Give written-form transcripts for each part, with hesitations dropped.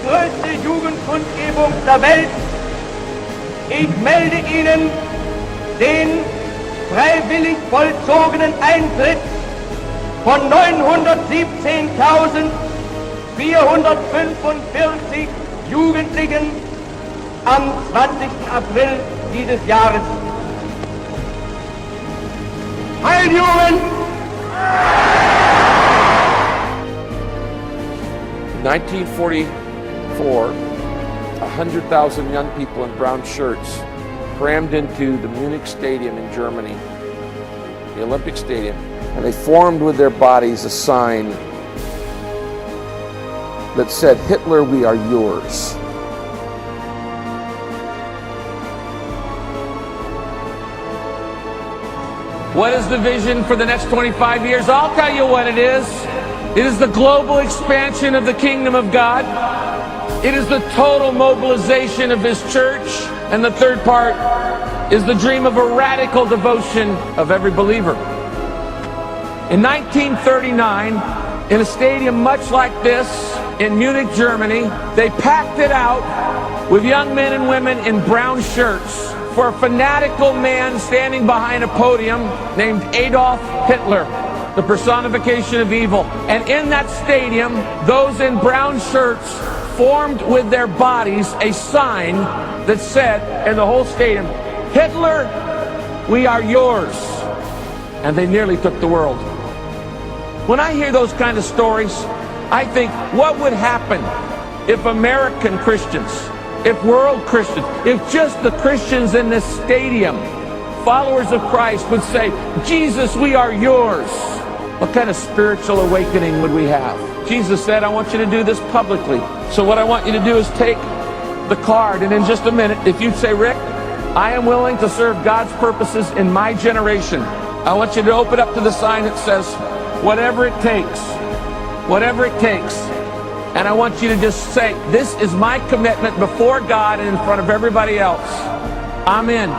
größte Jugendkundgebung der Welt. Ich melde Ihnen den freiwillig vollzogenen Eintritt von 917.445 Jugendlichen am 20. April dieses Jahres. Heil Jugend! 1944, 100,000 young people in brown shirts crammed into the Munich Stadium in Germany, the Olympic Stadium, and they formed with their bodies a sign that said, "Hitler, we are yours." What is the vision for the next 25 years? I'll tell you what it is. It is the global expansion of the kingdom of God. It is the total mobilization of His church. And the third part is the dream of a radical devotion of every believer. In 1939, in a stadium much like this in Munich, Germany, they packed it out with young men and women in brown shirts for a fanatical man standing behind a podium named Adolf Hitler, the personification of evil. And in that stadium, those in brown shirts formed with their bodies a sign that said in the whole stadium, "Hitler, we are yours." And they nearly took the world. When I hear those kind of stories, I think, what would happen if American Christians, if world Christians, if just the Christians in this stadium, followers of Christ, would say, "Jesus, we are yours"? What kind of spiritual awakening would we have? Jesus said, "I want you to do this publicly." So what I want you to do is take the card, and in just a minute, if you say, "Rick, I am willing to serve God's purposes in my generation," I want you to open up to the sign that says, "Whatever it takes, whatever it takes." And I want you to just say, "This is my commitment before God and in front of everybody else. I'm in."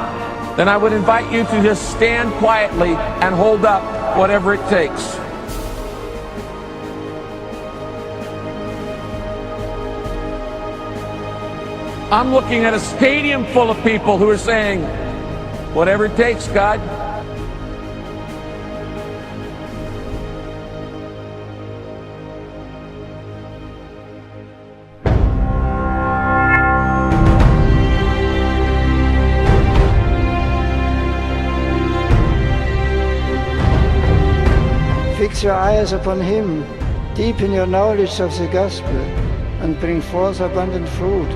Then I would invite you to just stand quietly and hold up whatever it takes. I'm looking at a stadium full of people who are saying, "Whatever it takes, God." Fix your eyes upon Him, deepen your knowledge of the gospel, and bring forth abundant fruit.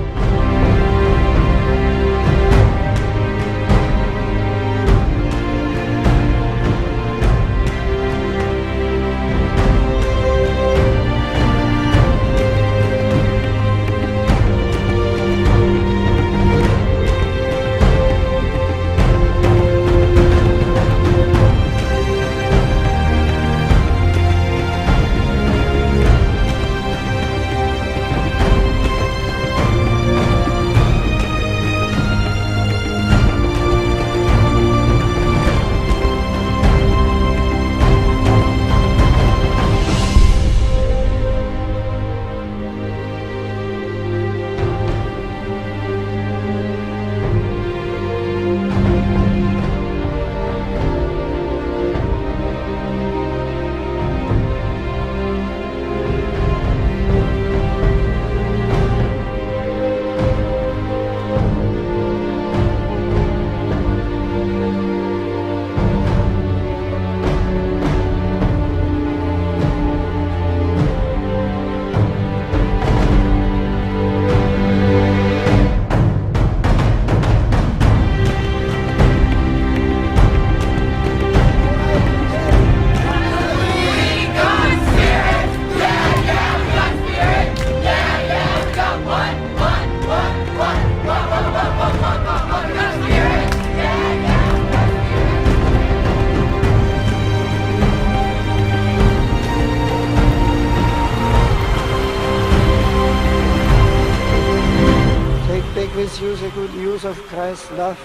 With you the good news of Christ's love,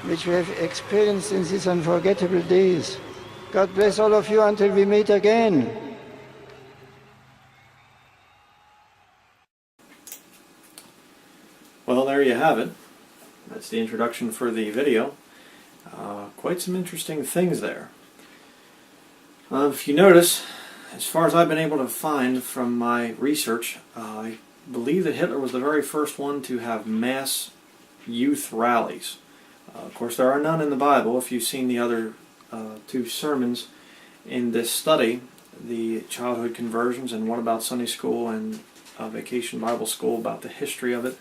which we have experienced in these unforgettable days. God bless all of you until we meet again. Well, there you have it. That's the introduction for the video. Quite some interesting things there. If you notice, as far as I've been able to find from my research, I believe that Hitler was the very first one to have mass youth rallies. Of course, there are none in the Bible. If you've seen the other two sermons in this study, the childhood conversions and one about Sunday school and vacation Bible school about the history of it,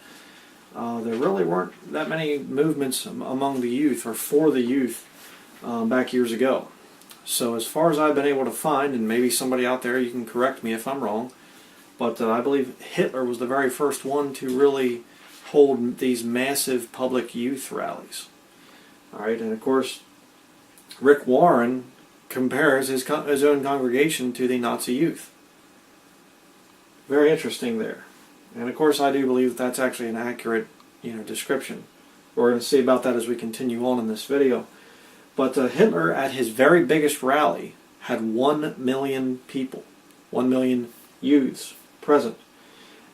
there really weren't that many movements among the youth or for the youth back years ago. So as far as I've been able to find, and maybe somebody out there, you can correct me if I'm wrong, but I believe Hitler was the very first one to really hold these massive public youth rallies. All right, and of course, Rick Warren compares his own congregation to the Nazi youth. Very interesting there. And of course, I do believe that's actually an accurate, description. We're going to see about that as we continue on in this video. But Hitler, at his very biggest rally, had 1 million people, 1 million youths present.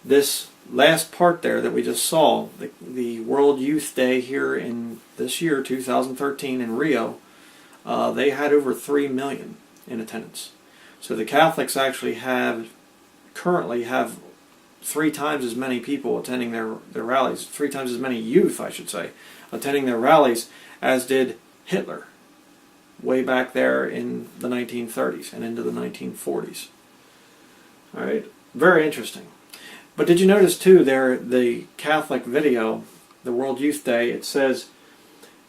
This last part there that we just saw, the World Youth Day here in this year, 2013 in Rio, they had over 3 million in attendance. So the Catholics actually currently have 3 times as many people attending their rallies, 3 times as many youth, I should say, attending their rallies as did Hitler way back there in the 1930s and into the 1940s. All right, very interesting. But did you notice too there, the Catholic video, the World Youth Day, it says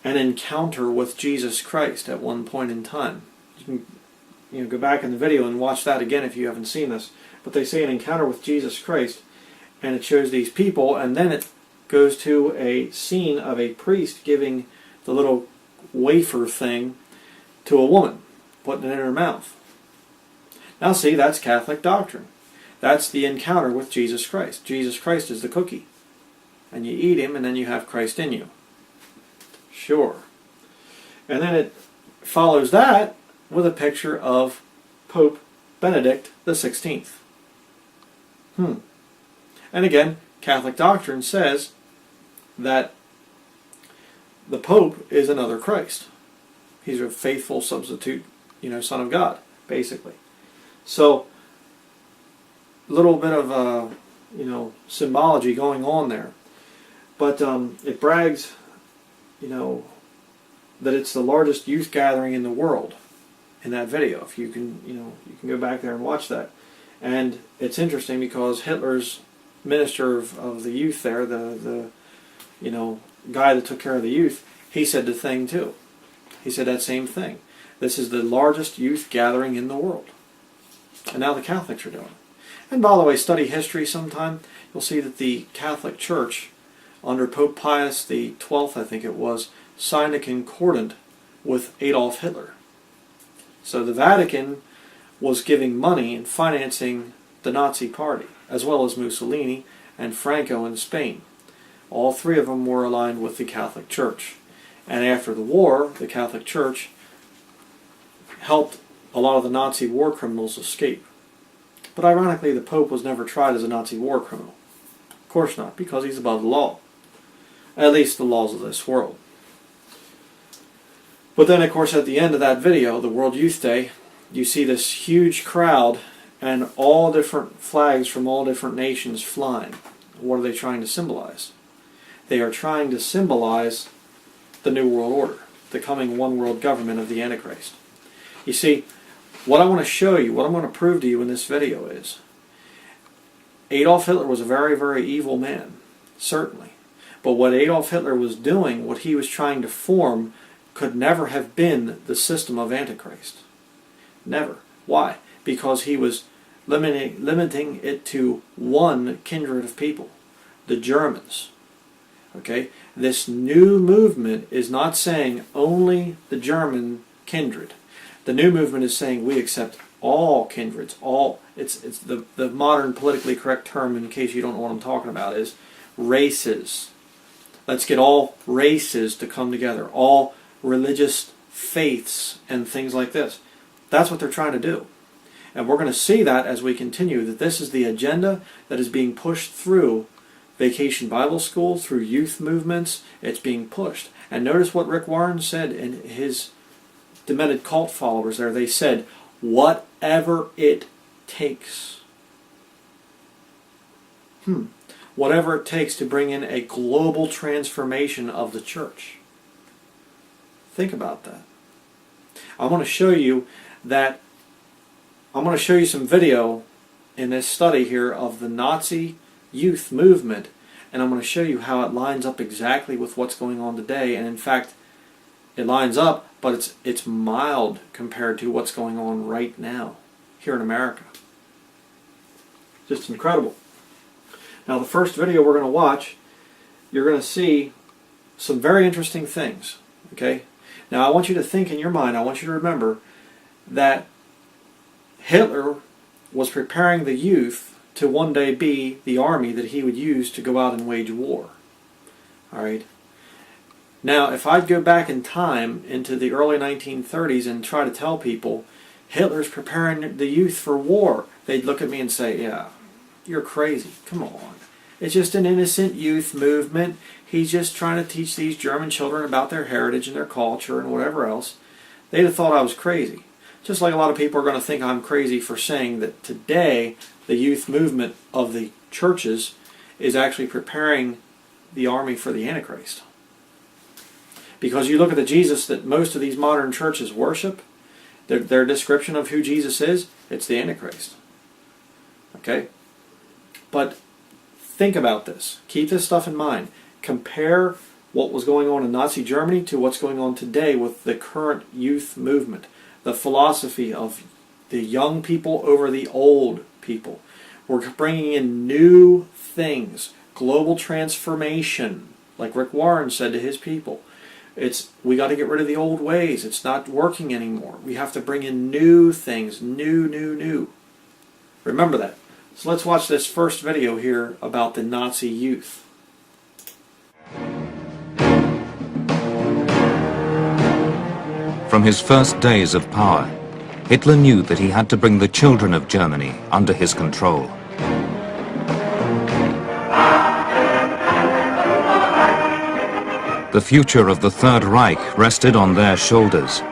an encounter with Jesus Christ at one point in time. You can go back in the video and watch that again if you haven't seen this. But they say an encounter with Jesus Christ, and it shows these people, and then it goes to a scene of a priest giving the little wafer thing to a woman, putting it in her mouth. Now see, that's Catholic doctrine. That's the encounter with Jesus Christ. Jesus Christ is the cookie. And you eat him, and then you have Christ in you. Sure. And then it follows that with a picture of Pope Benedict XVI. And again, Catholic doctrine says that the Pope is another Christ. He's a faithful substitute, Son of God, basically. So, a little bit of, symbology going on there. But it brags, that it's the largest youth gathering in the world in that video. If you can, you can go back there and watch that. And it's interesting because Hitler's minister of the youth there, the guy that took care of the youth, he said the thing too. He said that same thing. This is the largest youth gathering in the world. And now the Catholics are doing it. And by the way, study history sometime. You'll see that the Catholic Church, under Pope Pius the 12th, I think it was, signed a concordant with Adolf Hitler. So the Vatican was giving money and financing the Nazi Party, as well as Mussolini and Franco in Spain. All 3 of them were aligned with the Catholic Church. And after the war, the Catholic Church helped a lot of the Nazi war criminals escape. But ironically, the Pope was never tried as a Nazi war criminal. Of course not, because he's above the law. At least the laws of this world. But then, of course, at the end of that video, the World Youth Day, you see this huge crowd and all different flags from all different nations flying. What are they trying to symbolize? They are trying to symbolize the New World Order, the coming one world government of the Antichrist. You see, what I want to show you, what I want to prove to you in this video is, Adolf Hitler was a very, very evil man, certainly. But what Adolf Hitler was doing, what he was trying to form, could never have been the system of Antichrist. Never. Why? Because he was limiting it to one kindred of people, the Germans. Okay? This new movement is not saying only the German kindred. The new movement is saying we accept all kindreds, all. It's the modern politically correct term, in case you don't know what I'm talking about, is races. Let's get all races to come together, all religious faiths and things like this. That's what they're trying to do. And we're going to see that as we continue, that this is the agenda that is being pushed through Vacation Bible School, through youth movements, it's being pushed. And notice what Rick Warren said in his demented cult followers there. They said, whatever it takes. Whatever it takes to bring in a global transformation of the church. Think about that. I want to show you that. I'm going to show you some video in this study here of the Nazi youth movement, and I'm going to show you how it lines up exactly with what's going on today. And in fact, it lines up, but it's mild compared to what's going on right now here in America. Just incredible. Now, the first video we're going to watch, you're going to see some very interesting things. Okay? Now, I want you to think in your mind, I want you to remember that Hitler was preparing the youth to one day be the army that he would use to go out and wage war. All right? Now, if I'd go back in time into the early 1930s and try to tell people Hitler's preparing the youth for war, they'd look at me and say, yeah, you're crazy. Come on. It's just an innocent youth movement. He's just trying to teach these German children about their heritage and their culture and whatever else. They'd have thought I was crazy. Just like a lot of people are going to think I'm crazy for saying that today the youth movement of the churches is actually preparing the army for the Antichrist. Because you look at the Jesus that most of these modern churches worship, their description of who Jesus is, it's the Antichrist. Okay? But think about this. Keep this stuff in mind. Compare what was going on in Nazi Germany to what's going on today with the current youth movement. The philosophy of the young people over the old people. We're bringing in new things. Global transformation. Like Rick Warren said to his people. We got to get rid of the old ways. It's not working anymore. We have to bring in new things. New. Remember that. So let's watch this first video here about the Nazi youth. From his first days of power, Hitler knew that he had to bring the children of Germany under his control. The future of the Third Reich rested on their shoulders.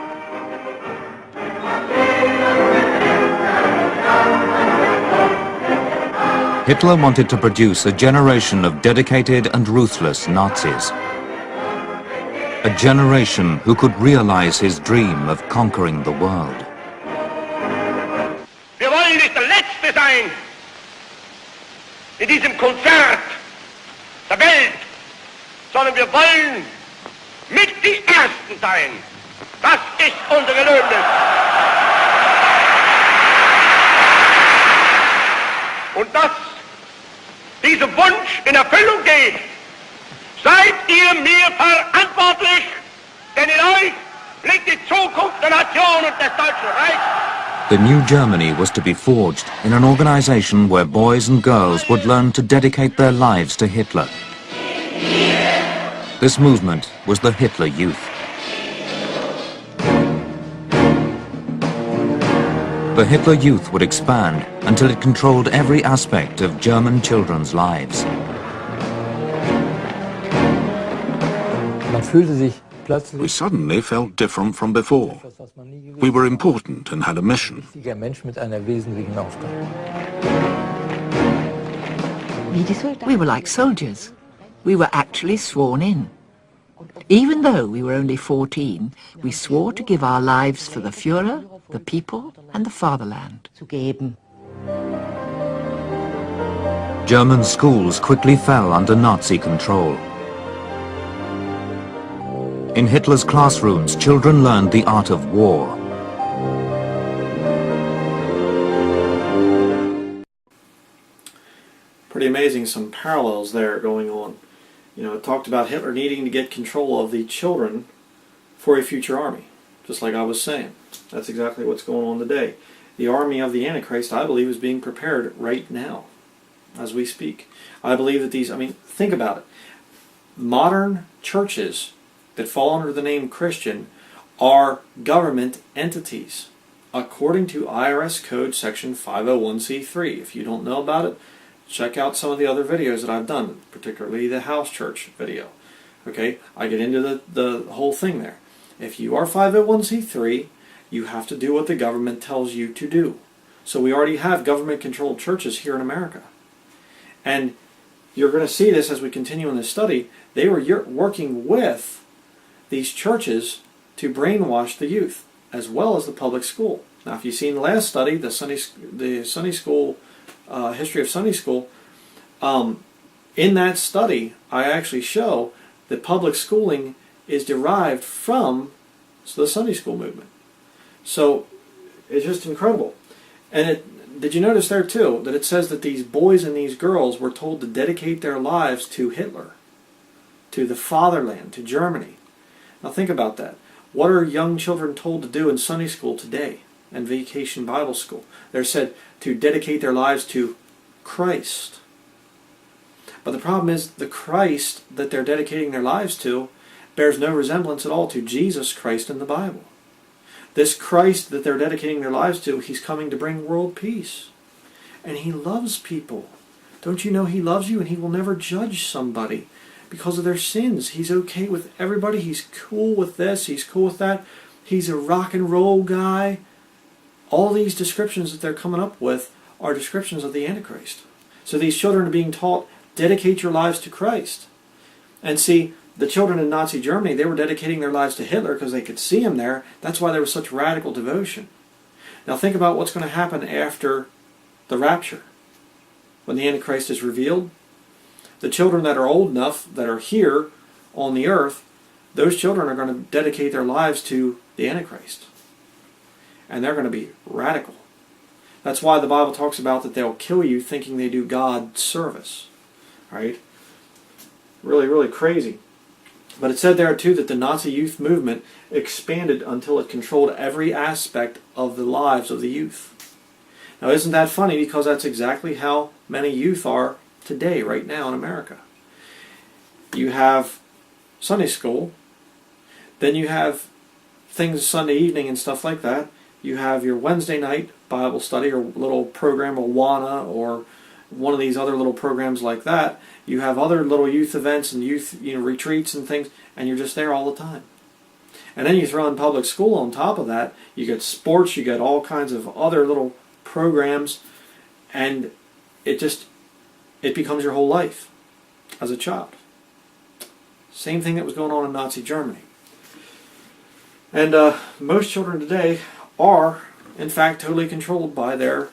Hitler wanted to produce a generation of dedicated and ruthless Nazis. A generation who could realize his dream of conquering the world. Wir wollen nicht der Letzte sein in diesem Konzert der Welt, sondern wir wollen mit die Ersten sein. Das ist unser Gelöbnis. Und dass dieser Wunsch in Erfüllung geht, seid ihr mir verantwortlich, denn in euch liegt die Zukunft der Nation und des Deutschen Reichs. The new Germany was to be forged in an organization where boys and girls would learn to dedicate their lives to Hitler. This movement was the Hitler Youth. The Hitler Youth would expand until it controlled every aspect of German children's lives. We suddenly felt different from before. We were important and had a mission. We were like soldiers. We were actually sworn in. Even though we were only 14, we swore to give our lives for the Führer, the people, and the fatherland. German schools quickly fell under Nazi control. In Hitler's classrooms, children learned the art of war. Pretty amazing, some parallels there going on. You know, it talked about Hitler needing to get control of the children for a future army, just like I was saying. That's exactly what's going on today. The army of the Antichrist, I believe, is being prepared right now, as we speak. I believe that think about it. Modern churches that fall under the name Christian are government entities, according to IRS Code Section 501c3. If you don't know about it, check out some of the other videos that I've done, particularly the house church video. Okay, I get into the whole thing there. If you are 501c3, you have to do what the government tells you to do. So we already have government-controlled churches here in America. And you're going to see this as we continue in this study. They were working with these churches to brainwash the youth, as well as the public school. Now, if you've seen the last study, the Sunday school, history of Sunday school, in that study, I actually show that public schooling is derived from the Sunday school movement. So it's just incredible. And did you notice there too that it says that these boys and these girls were told to dedicate their lives to Hitler, to the fatherland, to Germany? Now think about that. What are young children told to do in Sunday school today and Vacation Bible School? They're said to dedicate their lives to Christ. But the problem is the Christ that they're dedicating their lives to bears no resemblance at all to Jesus Christ in the Bible. This Christ that they're dedicating their lives to, he's coming to bring world peace. And he loves people. Don't you know he loves you and he will never judge somebody because of their sins? He's okay with everybody. He's cool with this. He's cool with that. He's a rock and roll guy. All these descriptions that they're coming up with are descriptions of the Antichrist. So these children are being taught, dedicate your lives to Christ. And see, the children in Nazi Germany, they were dedicating their lives to Hitler because they could see him there. That's why there was such radical devotion. Now think about what's going to happen after the rapture. When the Antichrist is revealed, the children that are old enough, that are here on the earth, those children are going to dedicate their lives to the Antichrist. And they're going to be radical. That's why the Bible talks about that they'll kill you thinking they do God service. Right? Really, really crazy. But it said there too that the Nazi youth movement expanded until it controlled every aspect of the lives of the youth. Now isn't that funny, because that's exactly how many youth are today, right now in America. You have Sunday school, then you have things Sunday evening and stuff like that. You have your Wednesday night Bible study or little program, Awana, or one of these other little programs like that. You have other little youth events and youth retreats and things, and you're just there all the time. And then you throw in public school on top of that. You get sports, you get all kinds of other little programs, and it becomes your whole life as a child. Same thing that was going on in Nazi Germany. And most children today are, in fact, totally controlled by their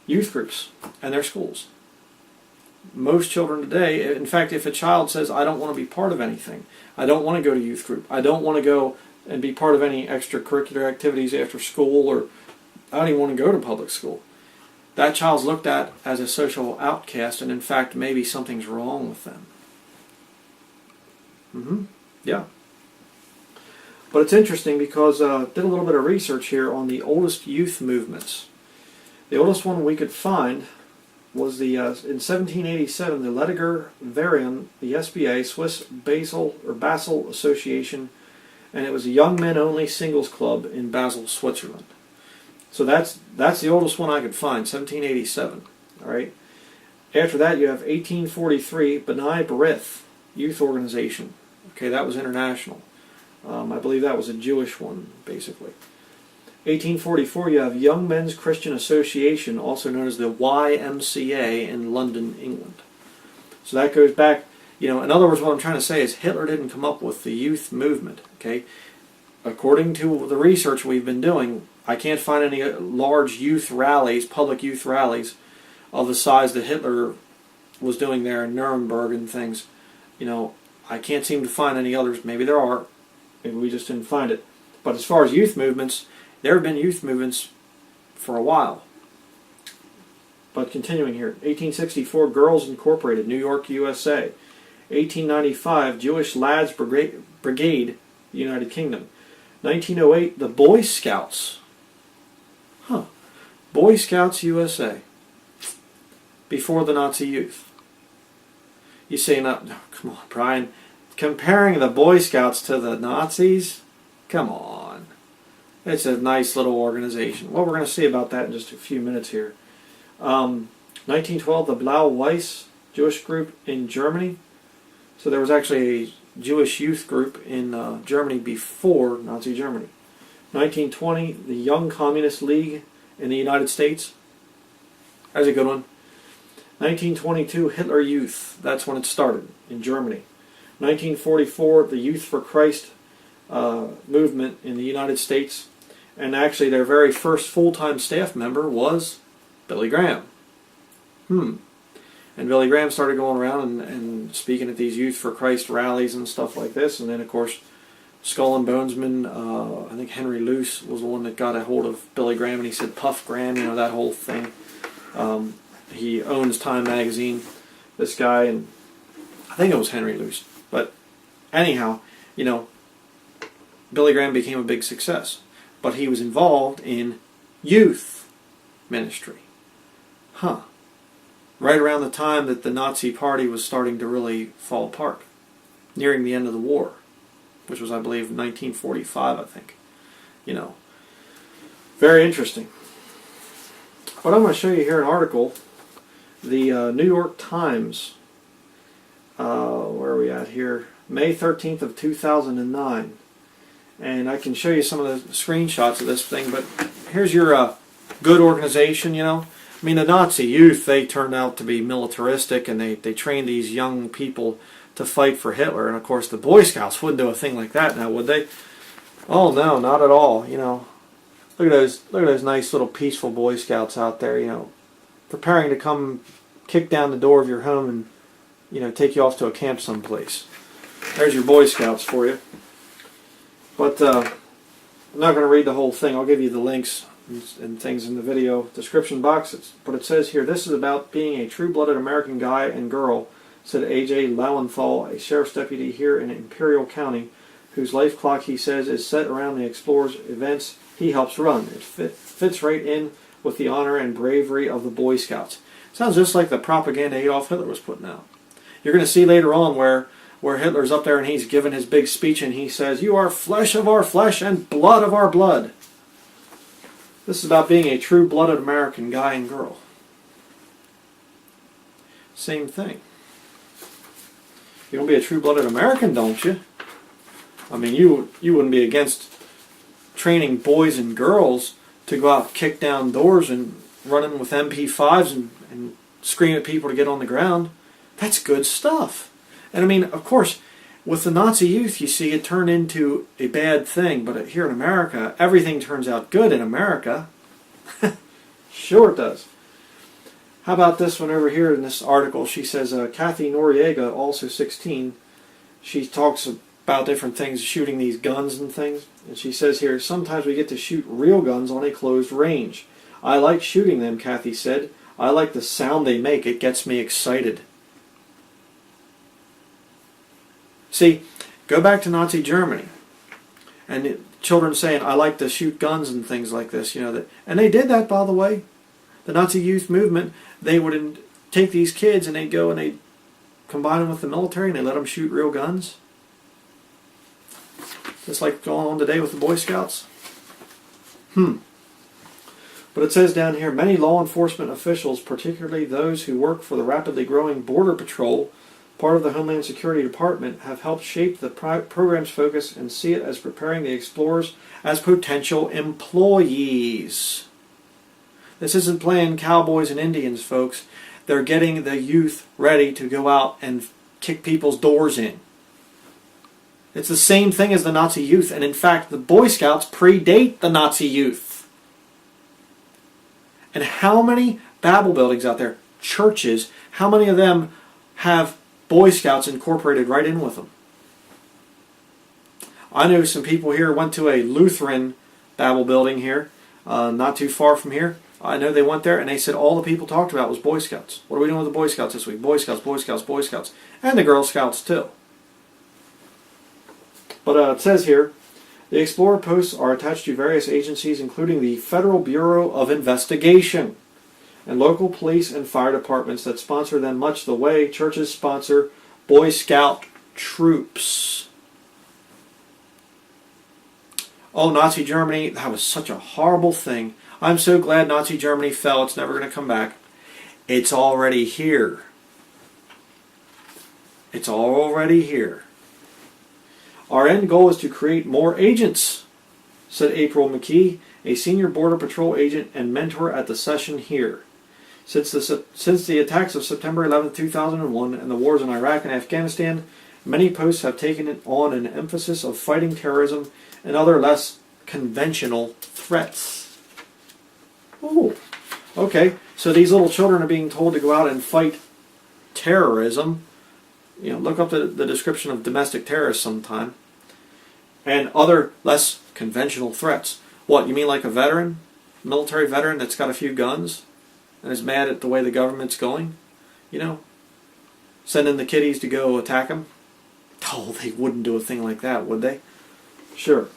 youth groups and their schools. Most children today, in fact, if a child says, I don't want to be part of anything, I don't want to go to youth group, I don't want to go and be part of any extracurricular activities after school, or I don't even want to go to public school, that child's looked at as a social outcast, and in fact, maybe something's wrong with them. Yeah. But it's interesting because I did a little bit of research here on the oldest youth movements. The oldest one we could find was in 1787, the Lediger Verein, the SBA, Swiss Basel Association, and it was a young men only singles club in Basel, Switzerland. So that's the oldest one I could find, 1787. All right. After that, you have 1843, B'nai B'rith Youth Organization. Okay, that was international. I believe that was a Jewish one, basically. 1844, you have Young Men's Christian Association, also known as the YMCA in London, England. So that goes back, in other words, what I'm trying to say is Hitler didn't come up with the youth movement, okay? According to the research we've been doing, I can't find any large youth rallies, public youth rallies, of the size that Hitler was doing there in Nuremberg and things. I can't seem to find any others. Maybe there are. Maybe we just didn't find it. But as far as youth movements, there have been youth movements for a while. But continuing here, 1864, Girls Incorporated, New York, USA. 1895, Jewish Lads Brigade, United Kingdom. 1908, the Boy Scouts. Boy Scouts USA. Before the Nazi youth. You say, no, come on, Bryan. Comparing the Boy Scouts to the Nazis? Come on. It's a nice little organization. Well, we're going to see about that in just a few minutes here. 1912, the Blau Weiss Jewish group in Germany. So there was actually a Jewish youth group in Germany before Nazi Germany. 1920, the Young Communist League in the United States. That's a good one. 1922, Hitler Youth. That's when it started in Germany. 1944, the Youth for Christ movement in the United States. And actually their very first full-time staff member was Billy Graham. And Billy Graham started going around and speaking at these Youth for Christ rallies and stuff like this. And then, of course, Skull and Bonesman, I think Henry Luce was the one that got a hold of Billy Graham, and he said, Puff Graham, you know, that whole thing. He owns Time magazine, this guy, and I think it was Henry Luce. But anyhow, you know, Billy Graham became a big success. But he was involved in youth ministry. Right around the time that the Nazi Party was starting to really fall apart, nearing the end of the war, which was, I believe, 1945, I think. You know, very interesting. But I'm going to show you here an article, the New York Times, where are we at here? May 13th of 2009. And I can show you some of the screenshots of this thing, but here's your good organization, you know. I mean, the Nazi youth, they turned out to be militaristic, and they trained these young people to fight for Hitler. And, of course, the Boy Scouts wouldn't do a thing like that now, would they? Oh, no, not at all, you know. Look at those nice little peaceful Boy Scouts out there, you know, preparing to come kick down the door of your home and, you know, take you off to a camp someplace. There's your Boy Scouts for you. But I'm not going to read the whole thing. I'll give you the links and things in the video description box. But it says here, this is about being a true-blooded American guy and girl, said A.J. Lowenthal, a sheriff's deputy here in Imperial County, whose life clock, he says, is set around the explorers' events he helps run. It fits right in with the honor and bravery of the Boy Scouts. Sounds just like the propaganda Adolf Hitler was putting out. You're going to see later on where Hitler's up there and he's giving his big speech and he says, "You are flesh of our flesh and blood of our blood." This is about being a true-blooded American guy and girl. Same thing. You don't be a true-blooded American, don't you? I mean, you wouldn't be against training boys and girls to go out and kick down doors and running with MP5s and scream at people to get on the ground. That's good stuff. And I mean, of course, with the Nazi youth, you see it turn into a bad thing. But here in America, everything turns out good in America. Sure it does. How about this one over here in this article? She says, Kathy Noriega, also 16, she talks about different things, shooting these guns and things. And she says here, sometimes we get to shoot real guns on a closed range. I like shooting them, Kathy said. I like the sound they make. It gets me excited. See, go back to Nazi Germany, and children saying, "I like to shoot guns" and things like this, you know. And they did that, by the way. The Nazi youth movement, they would take these kids and they'd go and they'd combine them with the military and they let them shoot real guns. Just like going on today with the Boy Scouts. But it says down here, many law enforcement officials, particularly those who work for the rapidly growing Border Patrol, part of the Homeland Security Department, have helped shape the program's focus and see it as preparing the explorers as potential employees. This isn't playing cowboys and Indians, folks. They're getting the youth ready to go out and kick people's doors in. It's the same thing as the Nazi youth, and in fact, the Boy Scouts predate the Nazi youth. And how many Bible buildings out there, churches, how many of them have Boy Scouts incorporated right in with them? I know some people here went to a Lutheran Bible building here, not too far from here. I know they went there and they said all the people talked about was Boy Scouts. What are we doing with the Boy Scouts this week? Boy Scouts, Boy Scouts, Boy Scouts. And the Girl Scouts too. But it says here, the Explorer posts are attached to various agencies, including the Federal Bureau of Investigation and local police and fire departments that sponsor them, much the way churches sponsor Boy Scout troops. Oh, Nazi Germany, that was such a horrible thing. I'm so glad Nazi Germany fell. It's never going to come back. It's already here. It's already here. Our end goal is to create more agents, said April McKee, a senior Border Patrol agent and mentor at the session here. Since the attacks of September 11, 2001 and the wars in Iraq and Afghanistan, many posts have taken on an emphasis of fighting terrorism and other less conventional threats. Oh, okay. So these little children are being told to go out and fight terrorism. You know, look up the description of domestic terrorists sometime. And other less conventional threats. What, you mean like a veteran? Military veteran that's got a few guns and is mad at the way the government's going? You know, sending the kiddies to go attack them? Oh, they wouldn't do a thing like that, would they? Sure.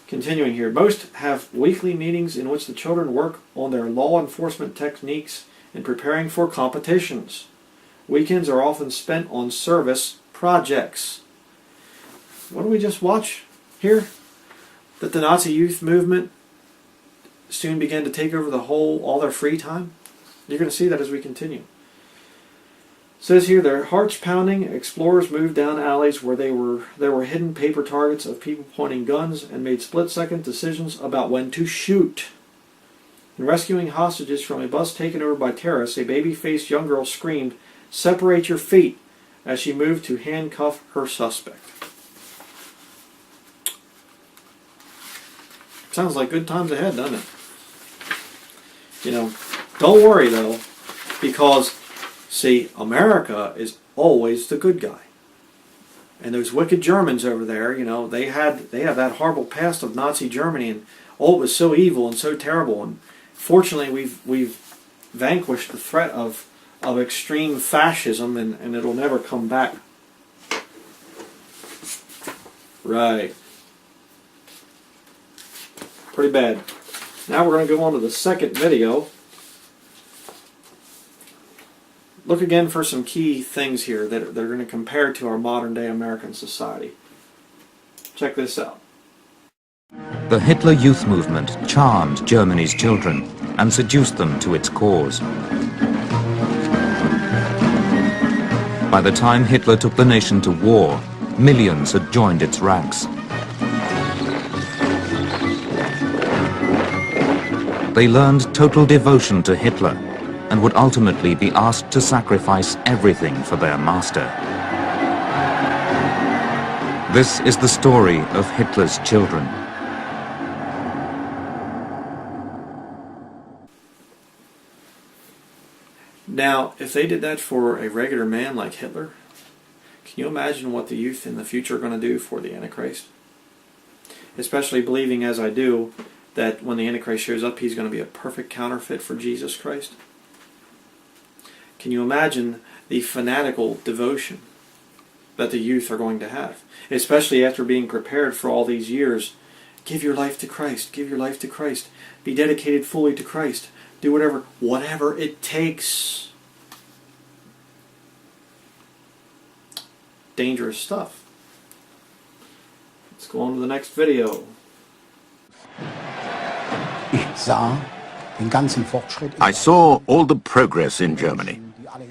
Continuing here. Most have weekly meetings in which the children work on their law enforcement techniques in preparing for competitions. Weekends are often spent on service projects. What do we just watch here? That the Nazi youth movement soon began to take over all their free time? You're going to see that as we continue. It says here, their hearts pounding, explorers moved down alleys where there were hidden paper targets of people pointing guns and made split-second decisions about when to shoot. In rescuing hostages from a bus taken over by terrorists, a baby-faced young girl screamed, "Separate your feet," as she moved to handcuff her suspect. Sounds like good times ahead, doesn't it? You know, don't worry though, because see, America is always the good guy. And those wicked Germans over there, you know, they have that horrible past of Nazi Germany, and oh, it was so evil and so terrible. And fortunately, we've vanquished the threat of extreme fascism, and it'll never come back. Right. Pretty bad. Now we're going to go on to the second video. Look again for some key things here that they're going to compare to our modern day American society. Check this out. The Hitler Youth Movement charmed Germany's children and seduced them to its cause. By the time Hitler took the nation to war, millions had joined its ranks. They learned total devotion to Hitler and would ultimately be asked to sacrifice everything for their master. This is the story of Hitler's children. Now, if they did that for a regular man like Hitler, can you imagine what the youth in the future are going to do for the Antichrist? Especially believing, as I do, that when the Antichrist shows up, he's going to be a perfect counterfeit for Jesus Christ. Can you imagine the fanatical devotion that the youth are going to have? Especially after being prepared for all these years. Give your life to Christ. Give your life to Christ. Be dedicated fully to Christ. Do whatever it takes. Dangerous stuff. Let's go on to the next video. I saw all the progress in Germany.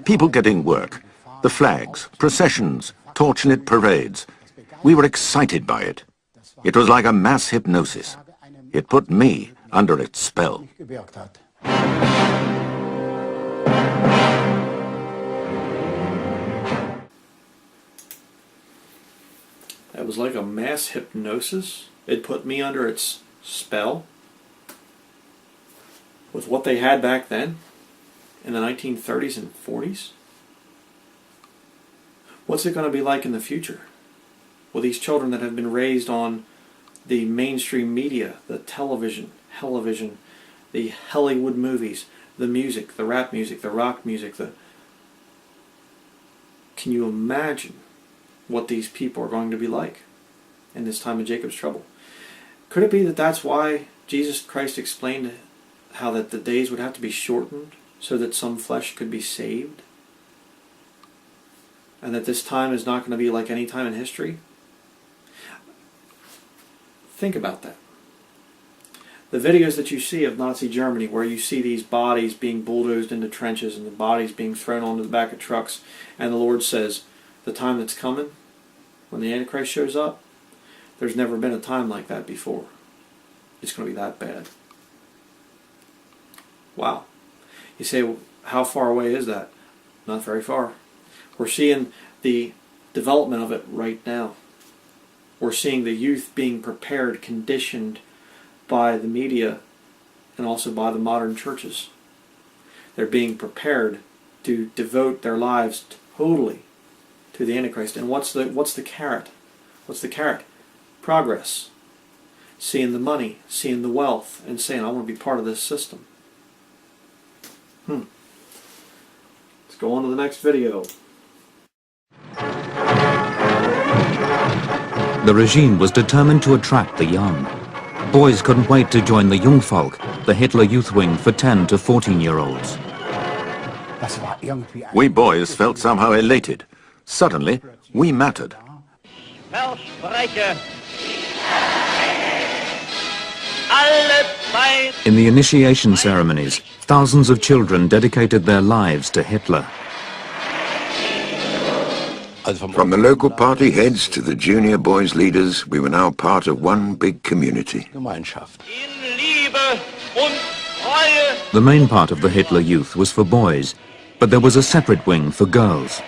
People getting work, the flags, processions, torch-lit parades. We were excited by it. It was like a mass hypnosis. It put me under its spell. That was like a mass hypnosis. It put me under its spell. With what they had back then, in the 1930s and 40s? What's it going to be like in the future? With these children that have been raised on the mainstream media, the television, the Hollywood movies, the music, the rap music, the rock music, Can you imagine what these people are going to be like in this time of Jacob's trouble? Could it be that that's why Jesus Christ explained how that the days would have to be shortened so that some flesh could be saved? And that this time is not going to be like any time in history? Think about that. The videos that you see of Nazi Germany, where you see these bodies being bulldozed into trenches and the bodies being thrown onto the back of trucks, and the Lord says, the time that's coming, when the Antichrist shows up, there's never been a time like that before. It's going to be that bad. Wow. You say, well, how far away is that? Not very far. We're seeing the development of it right now. We're seeing the youth being prepared, conditioned by the media and also by the modern churches. They're being prepared to devote their lives totally to the Antichrist. And what's the carrot? What's the carrot? Progress. Seeing the money, seeing the wealth, and saying, I want to be part of this system. Let's go on to the next video. The regime was determined to attract the young. Boys couldn't wait to join the Jungvolk, the Hitler Youth Wing for 10 to 14-year-olds. We boys felt somehow elated. Suddenly, we mattered. In the initiation ceremonies, thousands of children dedicated their lives to Hitler. From the local party heads to the junior boys leaders, we were now part of one big community. The main part of the Hitler Youth was for boys, but there was a separate wing for girls.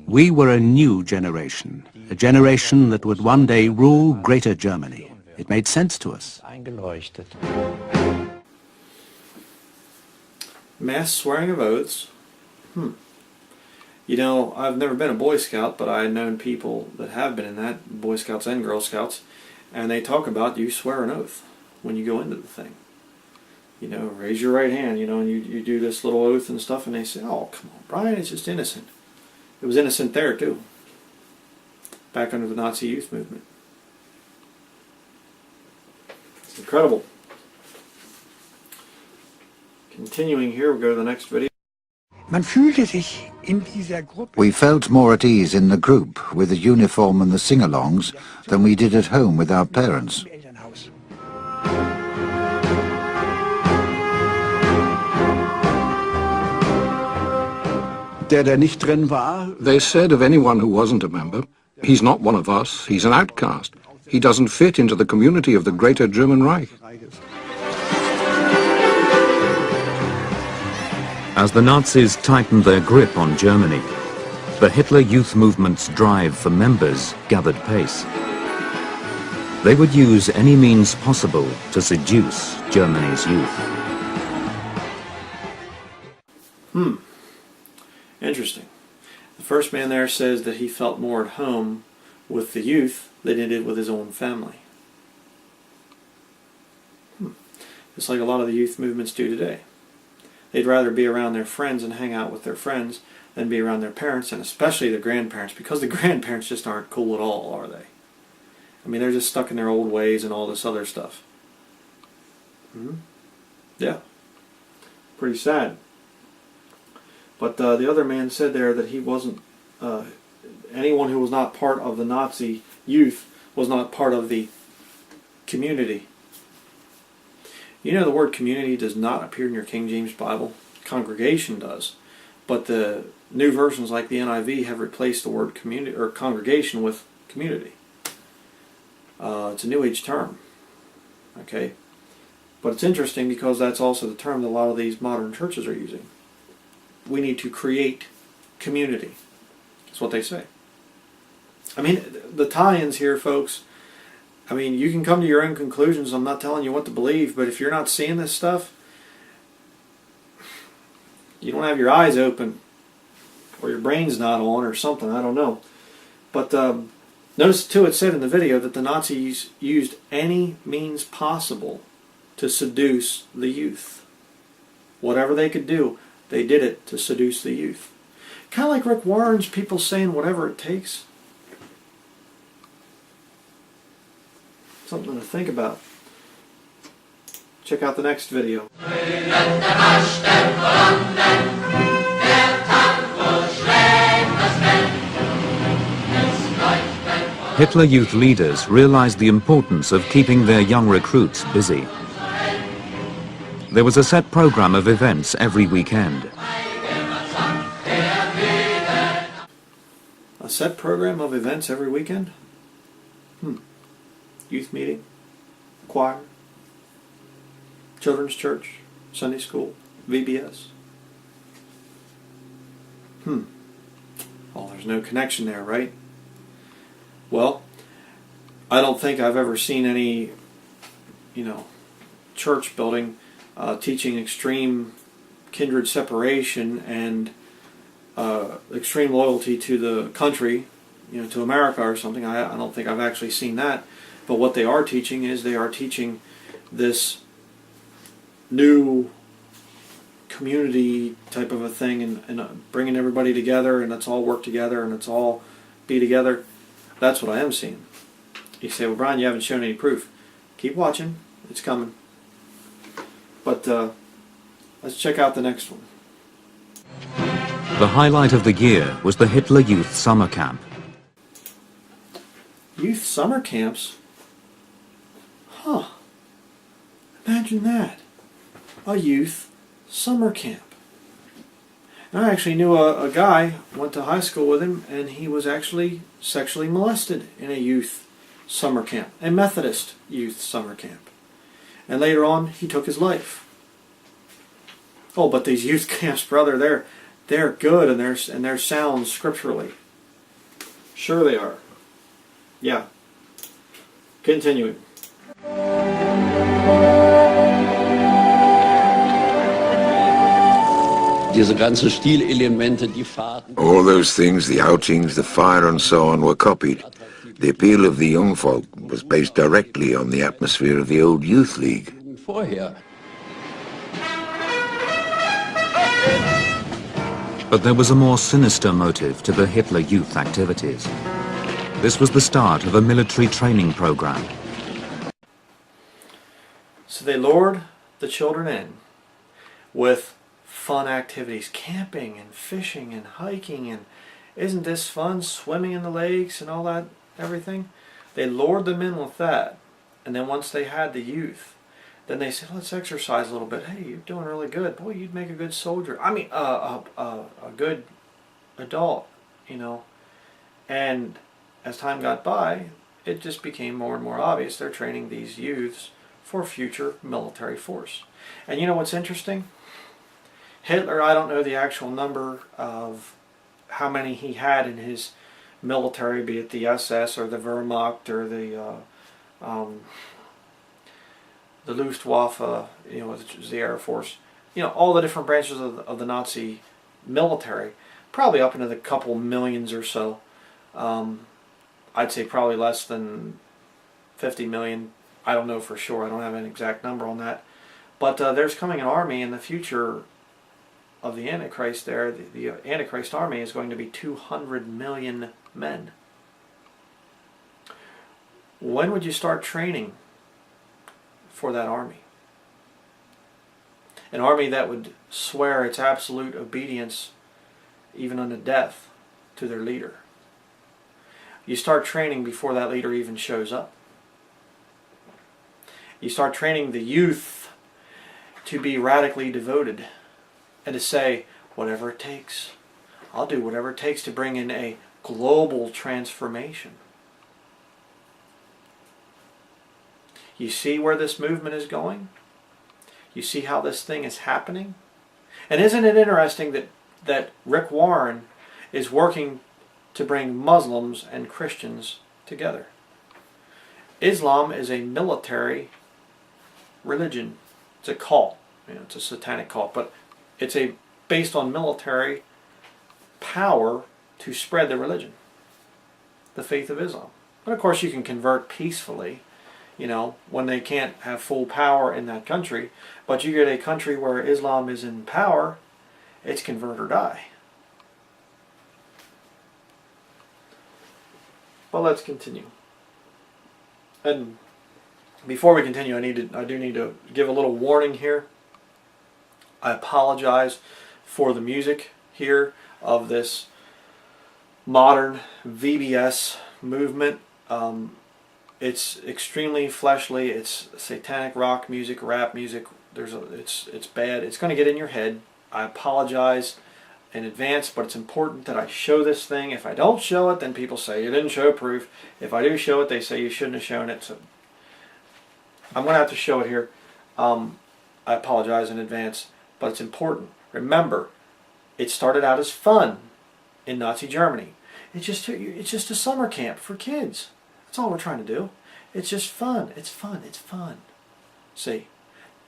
We were a new generation, a generation that would one day rule Greater Germany. It made sense to us. Mass swearing of oaths. You know, I've never been a Boy Scout, but I've known people that have been in that, Boy Scouts and Girl Scouts, and they talk about you swear an oath when you go into the thing. You know, raise your right hand, you know, and you do this little oath and stuff, and they say, oh, come on, Bryan, it's just innocent. It was innocent there, too, back under the Nazi youth movement. It's incredible. Continuing here, we'll go to the next video. We felt more at ease in the group with the uniform and the sing-alongs than we did at home with our parents. They said of anyone who wasn't a member, he's not one of us, he's an outcast. He doesn't fit into the community of the Greater German Reich. As the Nazis tightened their grip on Germany, the Hitler Youth movement's drive for members gathered pace. They would use any means possible to seduce Germany's youth. Interesting. The first man there says that he felt more at home with the youth than he did with his own family. Just like a lot of the youth movements do today. They'd rather be around their friends and hang out with their friends than be around their parents, and especially the grandparents, because the grandparents just aren't cool at all, are they? I mean, they're just stuck in their old ways and all this other stuff. Yeah. Pretty sad. But the other man said there that he wasn't, anyone who was not part of the Nazi youth was not part of the community. You know, the word community does not appear in your King James Bible. Congregation does. But the new versions like the NIV have replaced the word community or congregation with community. It's a New Age term. Okay? But it's interesting because that's also the term that a lot of these modern churches are using. We need to create community. That's what they say. I mean, the tie-ins here, folks, I mean, you can come to your own conclusions. I'm not telling you what to believe, but if you're not seeing this stuff, you don't have your eyes open, or your brain's not on, or something, I don't know. But notice, too, it said in the video that the Nazis used any means possible to seduce the youth. Whatever they could do, they did it to seduce the youth. Kind of like Rick Warren's people saying whatever it takes. Something to think about. Check out the next video. Hitler Youth leaders realized the importance of keeping their young recruits busy. There was a set program of events every weekend. A set program of events every weekend? Youth meeting, choir, children's church, Sunday school, VBS. Well, there's no connection there, right? Well, I don't think I've ever seen any, church building teaching extreme kindred separation and extreme loyalty to the country, to America or something. I don't think I've actually seen that. But what they are teaching is they are teaching this new community type of a thing and bringing everybody together, and let's all work together and let's all be together. That's what I am seeing. You say, well, Brian, you haven't shown any proof. Keep watching. It's coming. But let's check out the next one. The highlight of the year was the Hitler Youth Summer Camp. Youth summer camps? Huh. Imagine that. A youth summer camp. And I actually knew a guy, went to high school with him, and he was actually sexually molested in a youth summer camp, a Methodist youth summer camp. And later on, he took his life. Oh, but these youth camps, brother, they're good and they're sound scripturally. Sure they are. Yeah. Continuing. All those things, the outings, the fire and so on, were copied. The appeal of the young folk was based directly on the atmosphere of the old Youth League. But there was a more sinister motive to the Hitler Youth activities. This was the start of a military training program. So they lured the children in with fun activities, camping and fishing and hiking, and isn't this fun, swimming in the lakes and all that, everything? They lured them in with that, and then once they had the youth, then they said, let's exercise a little bit. Hey, you're doing really good. Boy, you'd make a good soldier. I mean, a good adult, And as time got by, it just became more and more obvious they're training these youths for future military force. And you know what's interesting? Hitler, I don't know the actual number of how many he had in his military, be it the SS or the Wehrmacht or the Luftwaffe, which is the Air Force, all the different branches of the Nazi military, probably up into the couple millions or so. I'd say probably less than 50 million. I don't know for sure. I don't have an exact number on that. But there's coming an army in the future of the Antichrist there. The Antichrist army is going to be 200 million men. When would you start training for that army? An army that would swear its absolute obedience, even unto death, to their leader. You start training before that leader even shows up. You start training the youth to be radically devoted and to say, whatever it takes. I'll do whatever it takes to bring in a global transformation. You see where this movement is going? You see how this thing is happening? And isn't it interesting that Rick Warren is working to bring Muslims and Christians together? Islam is a military religion. It's a cult. It's a satanic cult, but it's based on military power to spread the religion, the faith of Islam. But of course you can convert peacefully, when they can't have full power in that country. But you get a country where Islam is in power, it's convert or die. But let's continue. And before we continue, I do need to give a little warning here. I apologize for the music here of this modern VBS movement. It's extremely fleshly. It's satanic rock music, rap music. It's bad. It's going to get in your head. I apologize in advance, but it's important that I show this thing. If I don't show it, then people say you didn't show proof. If I do show it, they say you shouldn't have shown it. So I'm going to have to show it here. I apologize in advance, but it's important. Remember, it started out as fun in Nazi Germany. It's just a summer camp for kids. That's all we're trying to do. It's just fun. It's fun. It's fun. See,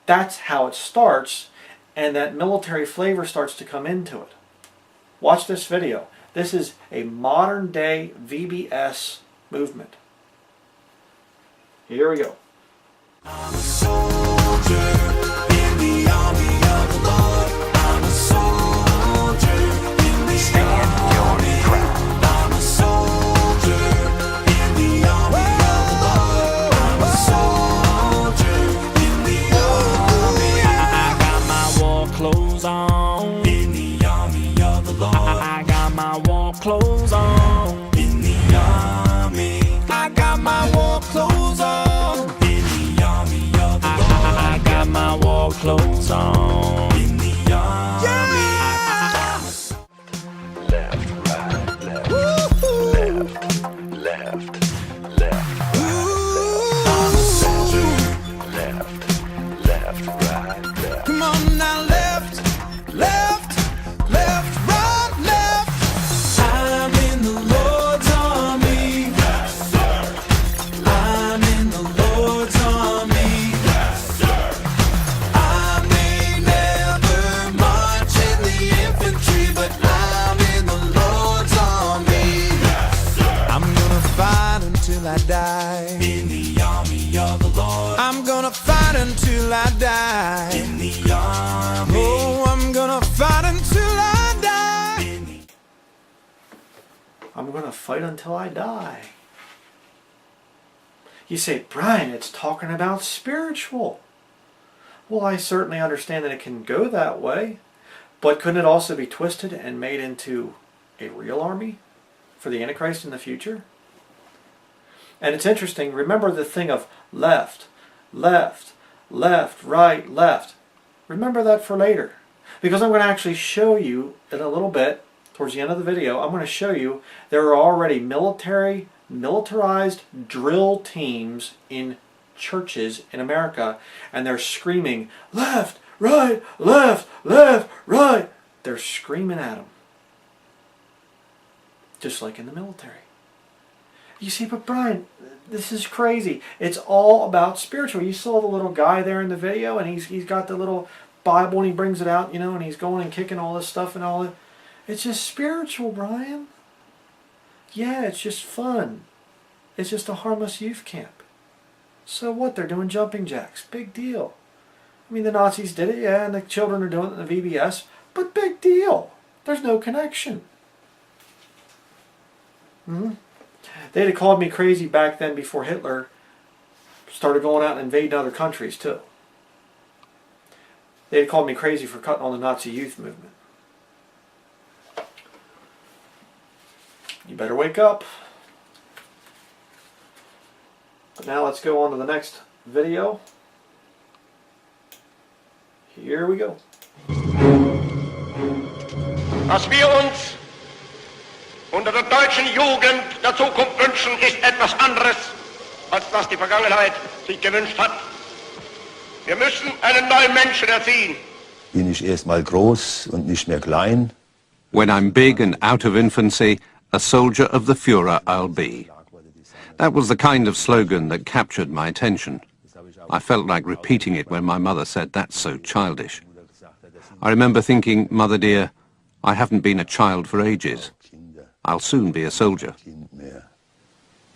that's how it starts, and that military flavor starts to come into it. Watch this video. This is a modern day VBS movement. Here we go. I'm a soldier in the army of the Lord. I'm a soldier in the army. I'm a soldier in the army of the Lord. I'm a soldier in the army. I got my war clothes on in the army of the Lord. I got my war clothes on in the army. I got my war clothes on. I got my war clothes on in the army. Yeah! Left, right, left, left, left, I'm a soldier. Left, right, left. Come on now, left, right, left. I'm in the Lord's army. Yes, sir. I'm in the Lord's army. I die in the army of the Lord. I'm gonna fight until I die in the army. Oh, I'm gonna fight until I die. I'm gonna fight until I die. You say, Brian, it's talking about spiritual. Well, I certainly understand that it can go that way, but couldn't it also be twisted and made into a real army for the Antichrist in the future? And it's interesting, remember the thing of left, left, left, right, left. Remember that for later. Because I'm going to actually show you in a little bit, towards the end of the video, I'm going to show you there are already militarized drill teams in churches in America, and they're screaming, left, right, left, left, right. They're screaming at them. Just like in the military. You see, but Brian, this is crazy. It's all about spiritual. You saw the little guy there in the video, and he's got the little Bible, and he brings it out, you know, and he's going and kicking all this stuff and all that. It's just spiritual, Brian. Yeah, it's just fun. It's just a harmless youth camp. So what? They're doing jumping jacks. Big deal. I mean, the Nazis did it, yeah, and the children are doing it in the VBS, but big deal. There's no connection. They'd have called me crazy back then before Hitler started going out and invading other countries too. They'd have called me crazy for cutting on the Nazi youth movement. You better wake up. But now let's go on to the next video. Here we go. Was wir uns unter der deutschen Jugend der Zukunft wünschen, ist etwas anderes, als das die Vergangenheit sich gewünscht hat. Wir müssen einen neuen Menschen erziehen. Bin ich erstmal groß und nicht mehr klein. When I'm big and out of infancy, a soldier of the Führer I'll be. That was the kind of slogan that captured my attention. I felt like repeating it when my mother said, "That's so childish." I remember thinking, "Mother dear, I haven't been a child for ages. I'll soon be a soldier."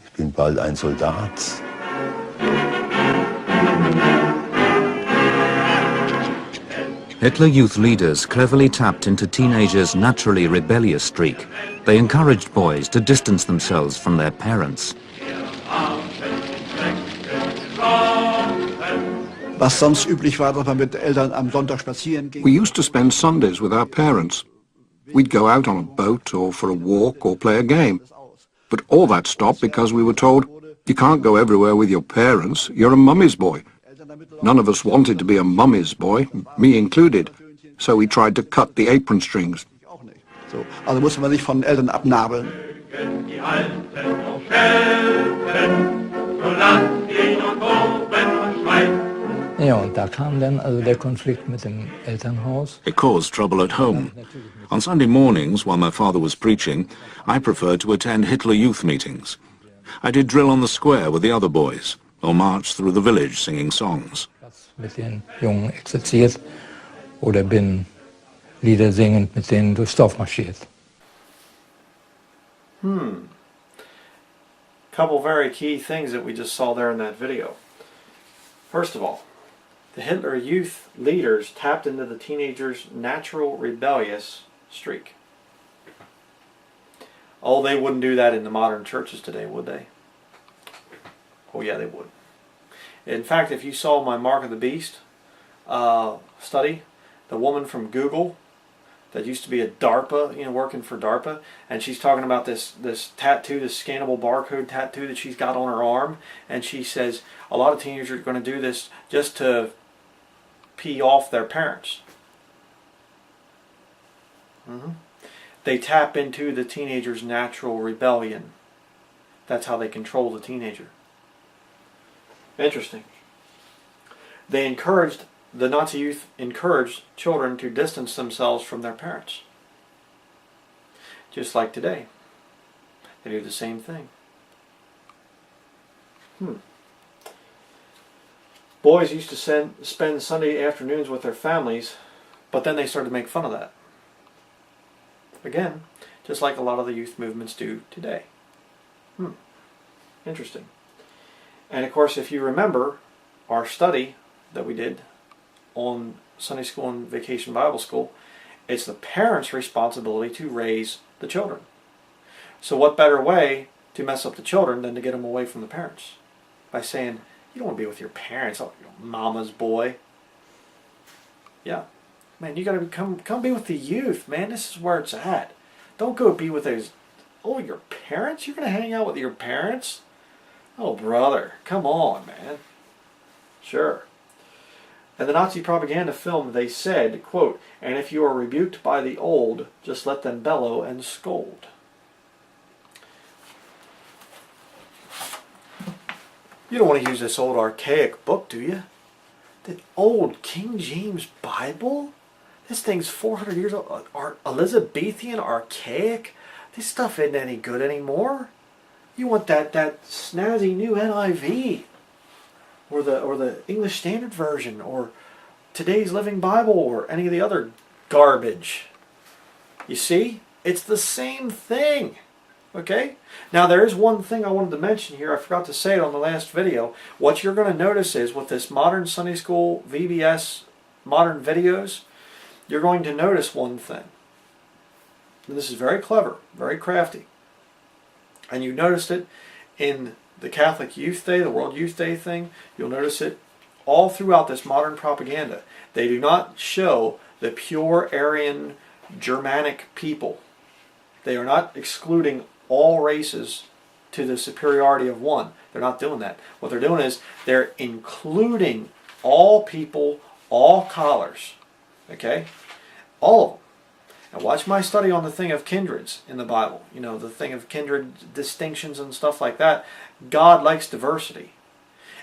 Ich bin bald ein Soldat. Hitler Youth leaders cleverly tapped into teenagers' naturally rebellious streak. They encouraged boys to distance themselves from their parents. Was sonst üblich war, dass man mit Eltern am Sonntag spazieren ging. We used to spend Sundays with our parents. We'd go out on a boat or for a walk or play a game. But all that stopped because we were told, you can't go everywhere with your parents, you're a mummy's boy. None of us wanted to be a mummy's boy, me included, so we tried to cut the apron strings. So, also musste man sich von den Eltern abnabeln. Die Alten noch schelten, solange die noch toben und schreien. Ja, und da kam dann also der Konflikt mit dem Elternhaus. It caused trouble at home. On Sunday mornings, while my father was preaching, I preferred to attend Hitler Youth meetings. I did drill on the square with the other boys, or march through the village singing songs. Mit den Jungen exerziert oder bin Lieder singend mit denen durchs Dorf marschiert. Couple very key things that we just saw there in that video. First of all, the Hitler Youth leaders tapped into the teenagers' natural rebellious streak. Oh, they wouldn't do that in the modern churches today, would they? Oh yeah, they would. In fact, if you saw my Mark of the Beast study, the woman from Google that used to be a DARPA, working for DARPA, and she's talking about this tattoo, this scannable barcode tattoo that she's got on her arm, and she says a lot of teenagers are going to do this just to pee off their parents. They tap into the teenager's natural rebellion. That's how they control the teenager. Interesting. The Nazi youth encouraged children to distance themselves from their parents. Just like today. They do the same thing. Boys used to spend Sunday afternoons with their families, but then they started to make fun of that. Again, just like a lot of the youth movements do today. Interesting. And of course, if you remember our study that we did on Sunday School and Vacation Bible School, it's the parents' responsibility to raise the children. So what better way to mess up the children than to get them away from the parents? By saying, you don't want to be with your parents, oh, you're mama's boy. Yeah. Man, you got to come be with the youth, man. This is where it's at. Don't go be with those, your parents? You're going to hang out with your parents? Oh, brother, come on, man. Sure. In the Nazi propaganda film, they said, quote, and if you are rebuked by the old, just let them bellow and scold. You don't want to use this old archaic book, do you? The old King James Bible? This thing's 400 years old. Elizabethan, archaic? This stuff isn't any good anymore. You want that snazzy new NIV, or the English Standard Version, or Today's Living Bible, or any of the other garbage. You see? It's the same thing. Okay? Now there is one thing I wanted to mention here. I forgot to say it on the last video. What you're going to notice is with this modern Sunday School VBS modern videos, you're going to notice one thing. And this is very clever, very crafty. And you noticed it in the Catholic Youth Day, the World Youth Day thing. You'll notice it all throughout this modern propaganda. They do not show the pure Aryan Germanic people. They are not excluding all races to the superiority of one. They're not doing that. What they're doing is they're including all people, all collars. Okay? All of them. Now watch my study on the thing of kindreds in the Bible. You know, the thing of kindred distinctions and stuff like that. God likes diversity.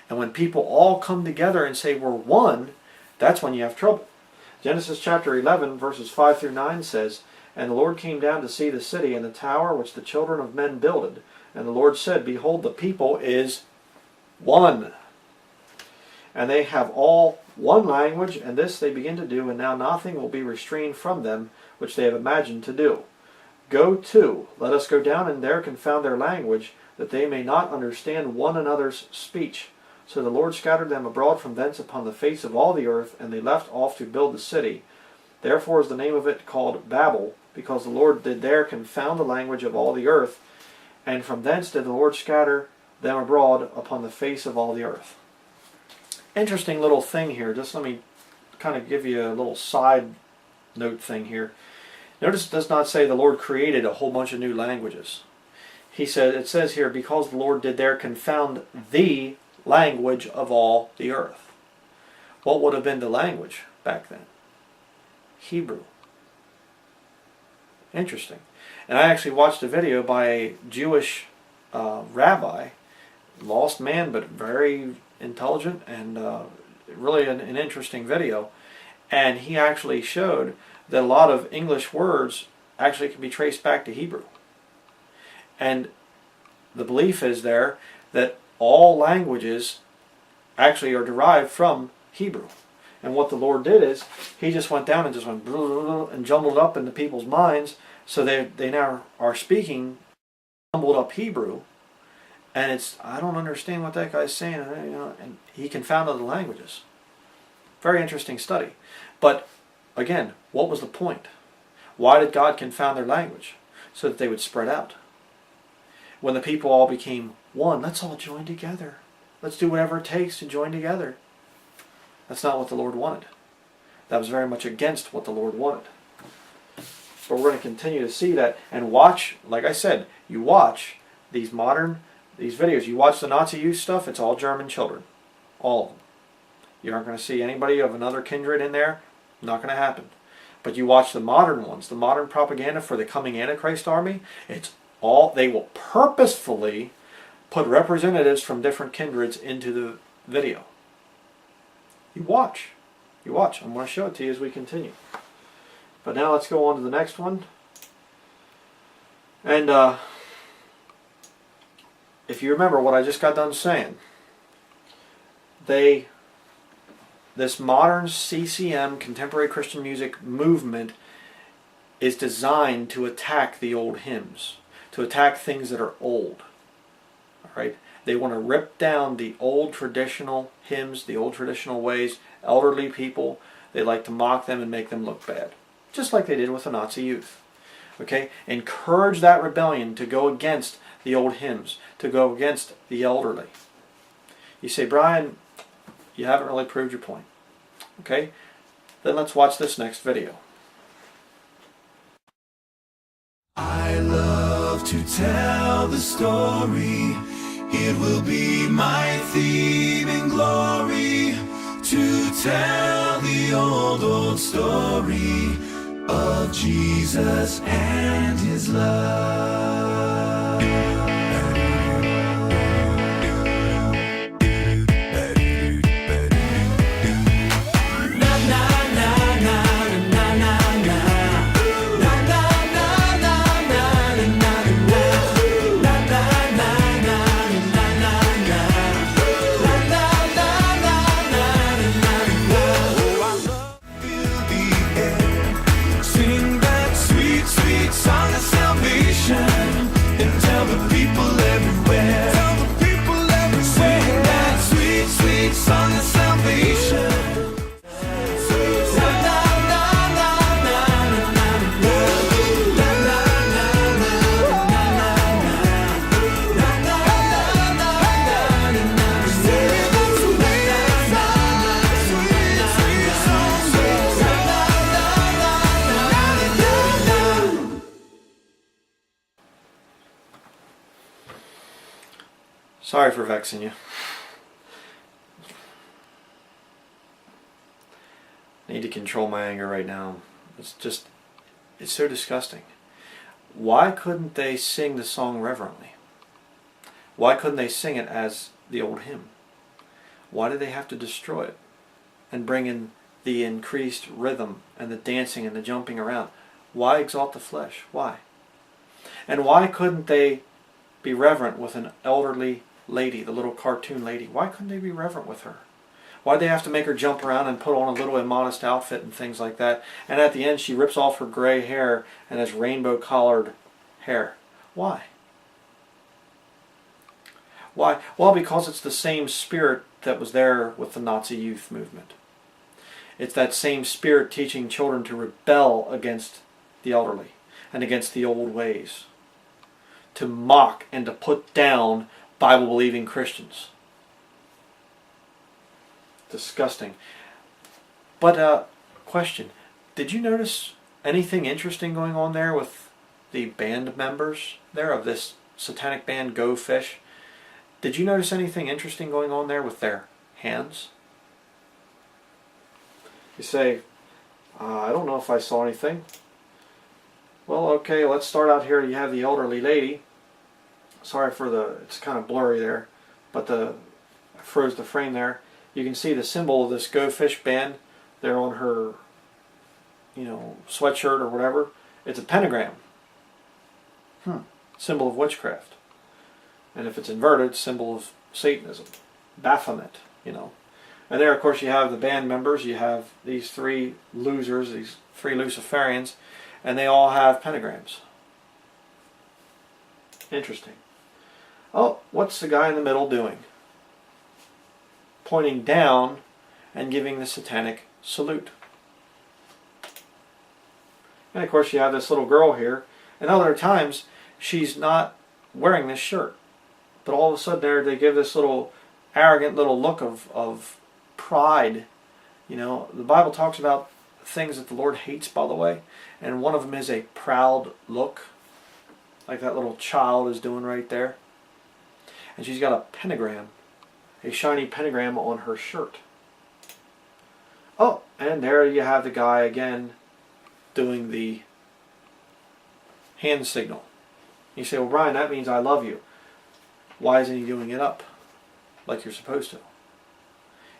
And when people all come together and say we're one, that's when you have trouble. Genesis chapter 11 verses 5 through 9 says, and the Lord came down to see the city and the tower which the children of men builded. And the Lord said, behold, the people is one. And they have all one language, and this they begin to do, and now nothing will be restrained from them, which they have imagined to do. Go to, let us go down and there confound their language, that they may not understand one another's speech. So the Lord scattered them abroad from thence upon the face of all the earth, and they left off to build the city. Therefore is the name of it called Babel, because the Lord did there confound the language of all the earth, and from thence did the Lord scatter them abroad upon the face of all the earth. Interesting little thing here. Just let me kind of give you a little side note thing here. Notice it does not say the Lord created a whole bunch of new languages. He said, it says here, because the Lord did there confound the language of all the earth. What would have been the language back then? Hebrew. Interesting. And I actually watched a video by a Jewish rabbi, lost man, but very intelligent, and really an interesting video. And he actually showed that a lot of English words actually can be traced back to Hebrew. And the belief is there that all languages actually are derived from Hebrew. And what the Lord did is, He just went down and just went blah, blah, blah, and jumbled up into people's minds, so they now are speaking jumbled up Hebrew, and it's, I don't understand what that guy's saying, you know, and he confounded the languages. Very interesting study. But again, what was the point? Why did God confound their language? So that they would spread out. When the people all became one, let's all join together. Let's do whatever it takes to join together. That's not what the Lord wanted. That was very much against what the Lord wanted. But we're going to continue to see that and watch, like I said, you watch these videos. You watch the Nazi youth stuff, it's all German children. All of them. You aren't going to see anybody of another kindred in there. Not going to happen. But you watch the modern ones, the modern propaganda for the coming Antichrist army, it's all, they will purposefully put representatives from different kindreds into the video. You watch. You watch. I'm going to show it to you as we continue. But now let's go on to the next one. And if you remember what I just got done saying, this modern CCM, contemporary Christian music movement, is designed to attack the old hymns, to attack things that are old. All right? They want to rip down the old traditional hymns, the old traditional ways. Elderly people, they like to mock them and make them look bad. Just like they did with the Nazi youth. Okay? Encourage that rebellion to go against the old hymns, to go against the elderly. You say, Brian, you haven't really proved your point. Okay? Then let's watch this next video. I love to tell the story. It will be my theme in glory, to tell the old story of Jesus and His love. Sorry for vexing you. I need to control my anger right now. It's so disgusting. Why couldn't they sing the song reverently? Why couldn't they sing it as the old hymn? Why did they have to destroy it and bring in the increased rhythm and the dancing and the jumping around? Why exalt the flesh? Why? And why couldn't they be reverent with an elderly lady, the little cartoon lady? Why couldn't they be reverent with her? Why did they have to make her jump around and put on a little immodest outfit and things like that? And at the end she rips off her gray hair and has rainbow collared hair. Why? Why? Well, because it's the same spirit that was there with the Nazi youth movement. It's that same spirit teaching children to rebel against the elderly and against the old ways. To mock and to put down Bible-believing Christians. Disgusting. But, question. Did you notice anything interesting going on there with the band members there of this satanic band Go Fish. Did you notice anything interesting going on there with their hands? You say, I don't know if I saw anything. Well, okay, let's start out here. You have the elderly lady. Sorry for it's kind of blurry there, but I froze the frame there. You can see the symbol of this Go Fish band there on her, sweatshirt or whatever. It's a pentagram. Symbol of witchcraft. And if it's inverted, symbol of Satanism. Baphomet, And there, of course, you have the band members. You have these three losers, these three Luciferians, and they all have pentagrams. Interesting. Oh, what's the guy in the middle doing? Pointing down and giving the satanic salute. And of course you have this little girl here, and other times she's not wearing this shirt. But all of a sudden there they give this little arrogant little look of pride. The Bible talks about things that the Lord hates, by the way, and one of them is a proud look, like that little child is doing right there. And she's got a pentagram, a shiny pentagram on her shirt. Oh, and there you have the guy again doing the hand signal. You say, well, Bryan, that means I love you. Why isn't he doing it up like you're supposed to?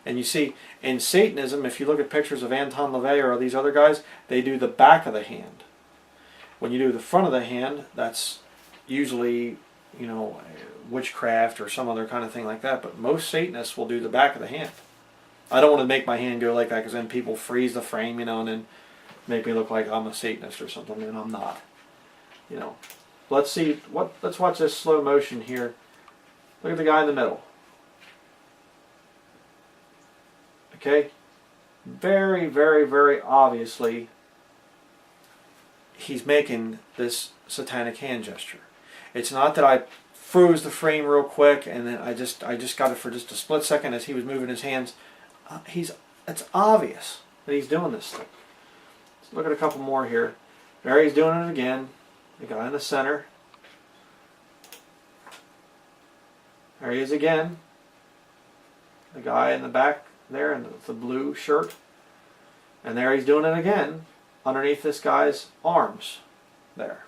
And you see, in Satanism, if you look at pictures of Anton LaVey or these other guys, they do the back of the hand. When you do the front of the hand, that's usually, witchcraft or some other kind of thing like that. But most Satanists will do the back of the hand. I don't want to make my hand go like that because then people freeze the frame, and then make me look like I'm a Satanist or something, and I'm not. Let's see. Let's watch this slow motion here. Look at the guy in the middle. Okay? Very, very, very obviously he's making this satanic hand gesture. It's not that I froze the frame real quick and then I just got it for just a split second as he was moving his hands. It's obvious that he's doing this thing. Let's look at a couple more here. There he's doing it again. The guy in the center. There he is again. The guy in the back there in the blue shirt. And there he's doing it again underneath this guy's arms there.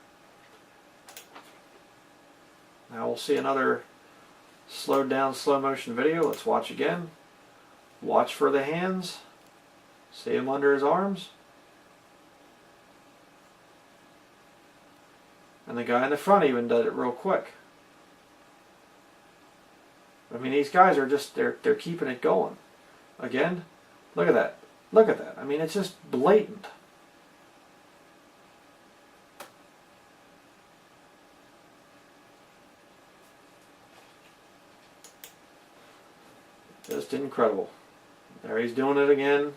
Now we'll see another slowed down slow motion video. Let's watch again. Watch for the hands. See him under his arms. And the guy in the front even did it real quick. I mean, these guys are just, they're keeping it going. Again, look at that. Look at that. I mean, it's just blatant. Just incredible. There he's doing it again.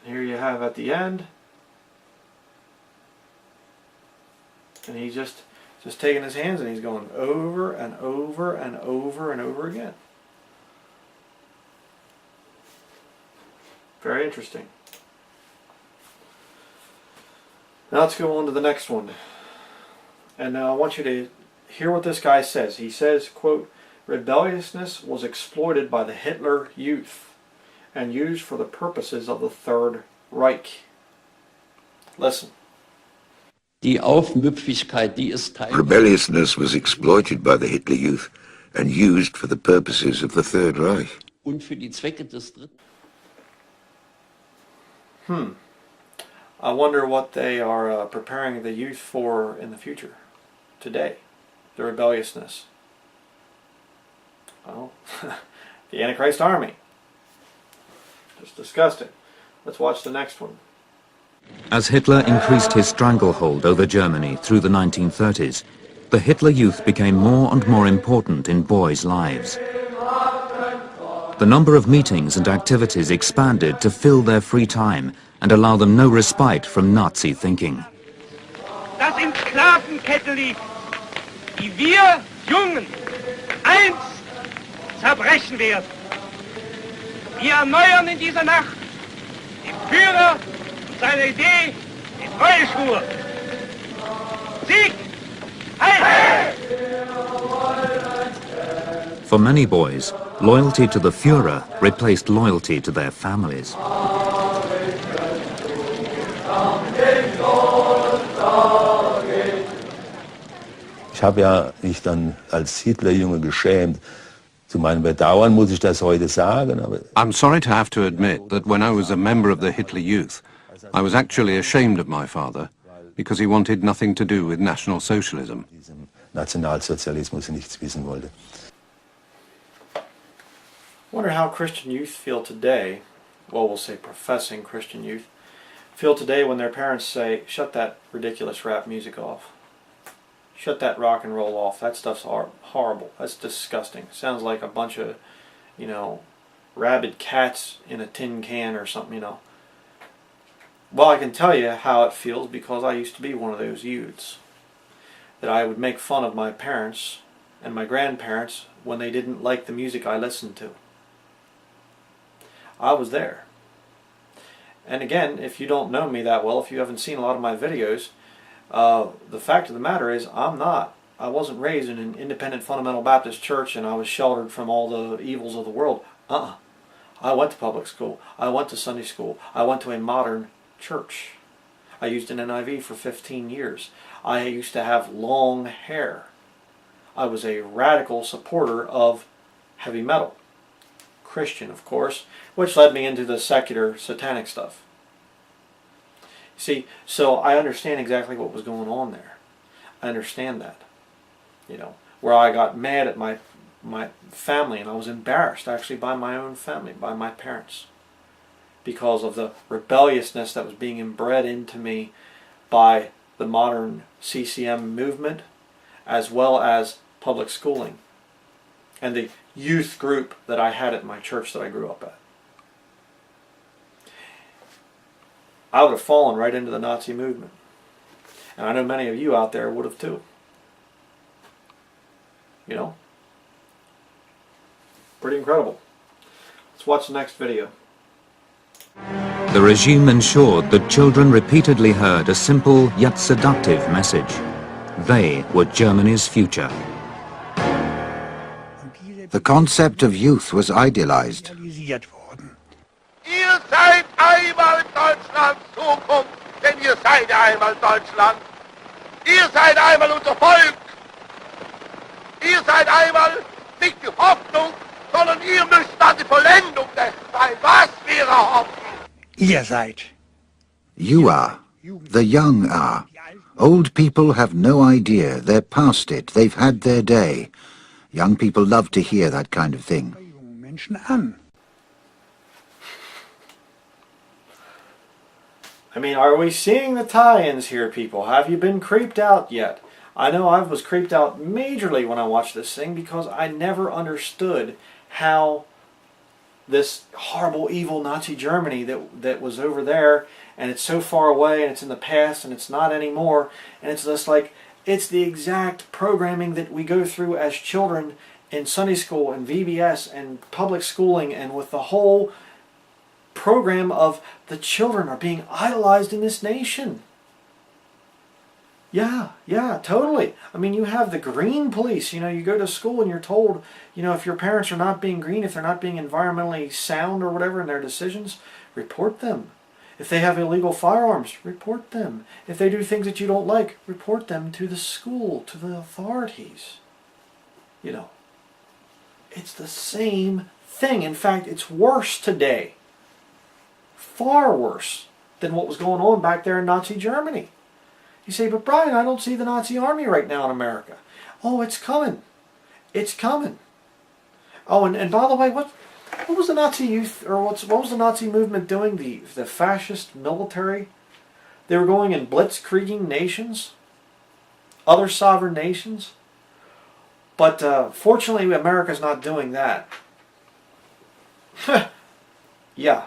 Here you have at the end. And he's just taking his hands and he's going over and over and over and over again. Very interesting. Now let's go on to the next one. And now I want you to hear what this guy says. He says, quote, "Rebelliousness was exploited by the Hitler Youth and used for the purposes of the Third Reich." Listen. Rebelliousness was exploited by the Hitler Youth and used for the purposes of the Third Reich. I wonder what they are preparing the youth for in the future, today, the rebelliousness. Well, the Antichrist army. Just discussed it. Let's watch the next one. As Hitler increased his stranglehold over Germany through the 1930s, the Hitler Youth became more and more important in boys' lives. The number of meetings and activities expanded to fill their free time and allow them no respite from Nazi thinking. Das in Sklavenkette liegt, die wir Jungen einst zerbrechen werden. Wir erneuern in dieser Nacht den Führer und seine Idee, den Treueschwur. For many boys, loyalty to the Führer replaced loyalty to their families. Ich habe ja mich dann als Hitlerjunge geschämt. Zu meinem Bedauern muss ich das heute sagen. Aber I'm sorry to have to admit that when I was a member of the Hitler Youth, I was actually ashamed of my father because he wanted nothing to do with National Socialism. Nationalsozialismus nichts wissen wollte. I wonder how Christian youth feel today, well, we'll say professing Christian youth, feel today when their parents say, shut that ridiculous rap music off. Shut that rock and roll off. That stuff's horrible. That's disgusting. Sounds like a bunch of, you know, rabid cats in a tin can or something, you know. Well, I can tell you how it feels because I used to be one of those youths. That I would make fun of my parents and my grandparents when they didn't like the music I listened to. I was there. And again, if you don't know me that well, if you haven't seen a lot of my videos, the fact of the matter is I wasn't raised in an independent fundamental Baptist church and I was sheltered from all the evils of the world. I went to public school. I went to Sunday school. I went to a modern church. I used an NIV for 15 years. I used to have long hair. I was a radical supporter of heavy metal. Christian, of course, which led me into the secular satanic stuff. See, so I understand exactly what was going on there. I understand that. You know, where I got mad at my family and I was embarrassed actually by my own family, by my parents, because of the rebelliousness that was being inbred into me by the modern CCM movement as well as public schooling and the youth group that I had at my church that I grew up at. I would have fallen right into the Nazi movement. And I know many of you out there would have too. You know? Pretty incredible. Let's watch the next video. The regime ensured that children repeatedly heard a simple yet seductive message. They were Germany's future. The concept of youth was idealized. Ihr seid einmal Deutschlands Zukunft, denn ihr seid einmal Deutschland. Ihr seid einmal unser Volk. Ihr seid einmal nicht die Hoffnung, sondern ihr müsst dann die Vollendung dessen sein, was wir hoffen. Ihr seid. You are. The young are. Old people have no idea. They're past it. They've had their day. Young people love to hear that kind of thing. Menschen an. I mean, are we seeing the tie-ins here, people? Have you been creeped out yet? I know I was creeped out majorly when I watched this thing because I never understood how this horrible, evil Nazi Germany that was over there, and it's so far away, and it's in the past, and it's not anymore, and it's just like, it's the exact programming that we go through as children in Sunday school and VBS and public schooling, and with the whole program of the children are being idolized in this nation. Yeah, totally. I mean, you have the green police. You know, you go to school and you're told, you know, if your parents are not being green, if they're not being environmentally sound or whatever in their decisions, report them. If they have illegal firearms, report them. If they do things that you don't like, report them to the school, to the authorities. You know, it's the same thing. In fact, it's worse today. Far worse than what was going on back there in Nazi Germany. You say, but Bryan, I don't see the Nazi army right now in America. Oh, it's coming. It's coming. Oh, and by the way, what was the Nazi youth, or what was the Nazi movement doing? The fascist military? They were going and blitzkrieging nations, other sovereign nations. But fortunately, America's not doing that. Yeah.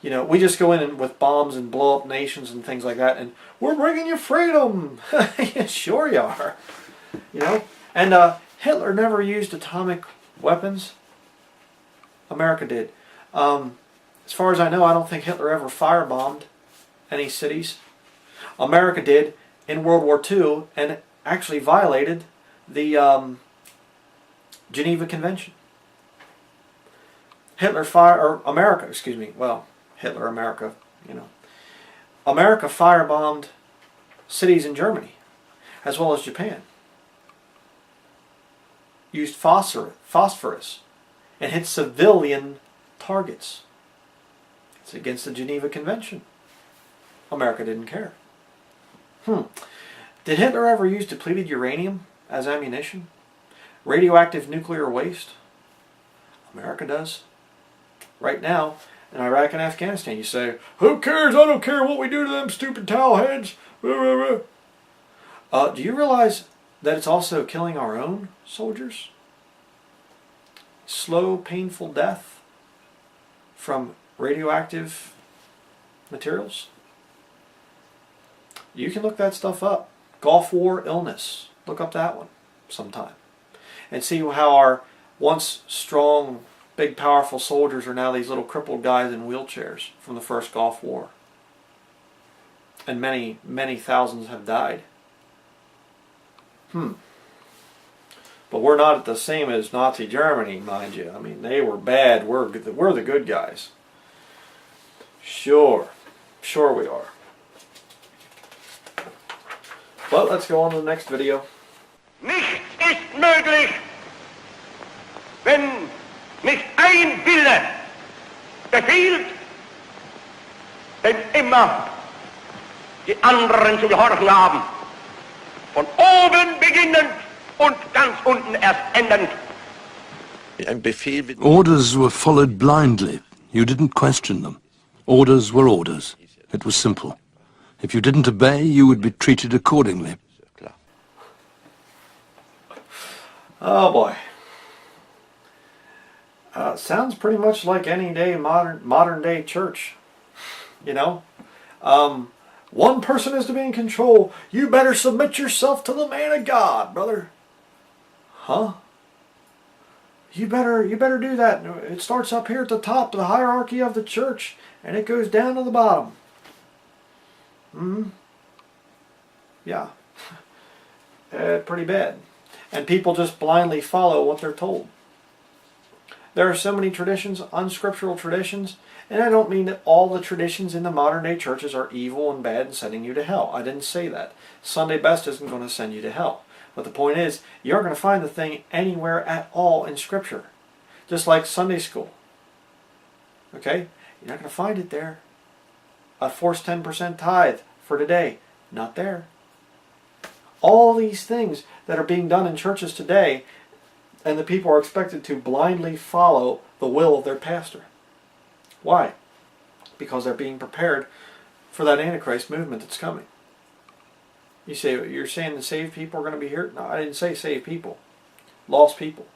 You know, we just go in and, with bombs and blow up nations and things like that, and we're bringing you freedom. Yeah, sure you are. You know, and Hitler never used atomic weapons. America did. As far as I know, I don't think Hitler ever firebombed any cities. America did in World War II, and actually violated the Geneva Convention. Hitler America, you know. America firebombed cities in Germany, as well as Japan. Used phosphorus and hit civilian targets. It's against the Geneva Convention. America didn't care. Did Hitler ever use depleted uranium as ammunition? Radioactive nuclear waste? America does. Right now, in Iraq and Afghanistan, you say, who cares? I don't care what we do to them stupid towel heads. Do you realize that it's also killing our own soldiers? Slow, painful death from radioactive materials? You can look that stuff up. Gulf War illness. Look up that one sometime. And see how our once strong, big, powerful soldiers are now these little crippled guys in wheelchairs from the first Gulf War. And many, many thousands have died. But we're not the same as Nazi Germany, mind you. I mean, they were bad. We're the good guys. Sure we are. But let's go on to the next video. Nichts ist möglich, wenn nicht ein Wille befiehlt, denn immer die anderen zu gehorchen haben. Von oben beginnend und ganz unten erst endend. Orders were followed blindly. You didn't question them. Orders were orders. It was simple. If you didn't obey, you would be treated accordingly. Oh boy. Sounds pretty much like any day modern day church. You know? One person is to be in control. You better submit yourself to the man of God, brother. Huh? You better do that. It starts up here at the top of the hierarchy of the church, and it goes down to the bottom. Yeah. Pretty bad. And people just blindly follow what they're told. There are so many traditions, unscriptural traditions, and I don't mean that all the traditions in the modern day churches are evil and bad and sending you to hell. I didn't say that. Sunday best isn't going to send you to hell. But the point is, you aren't going to find the thing anywhere at all in Scripture. Just like Sunday school. Okay? You're not going to find it there. A forced 10% tithe for today. Not there. All these things that are being done in churches today, and the people are expected to blindly follow the will of their pastor. Why? Because they're being prepared for that Antichrist movement that's coming. You say, you're saying the saved people are going to be here? No, I didn't say saved people. Lost people.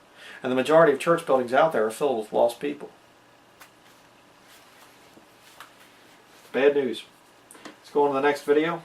And the majority of church buildings out there are filled with lost people. Bad news. Let's go on to the next video.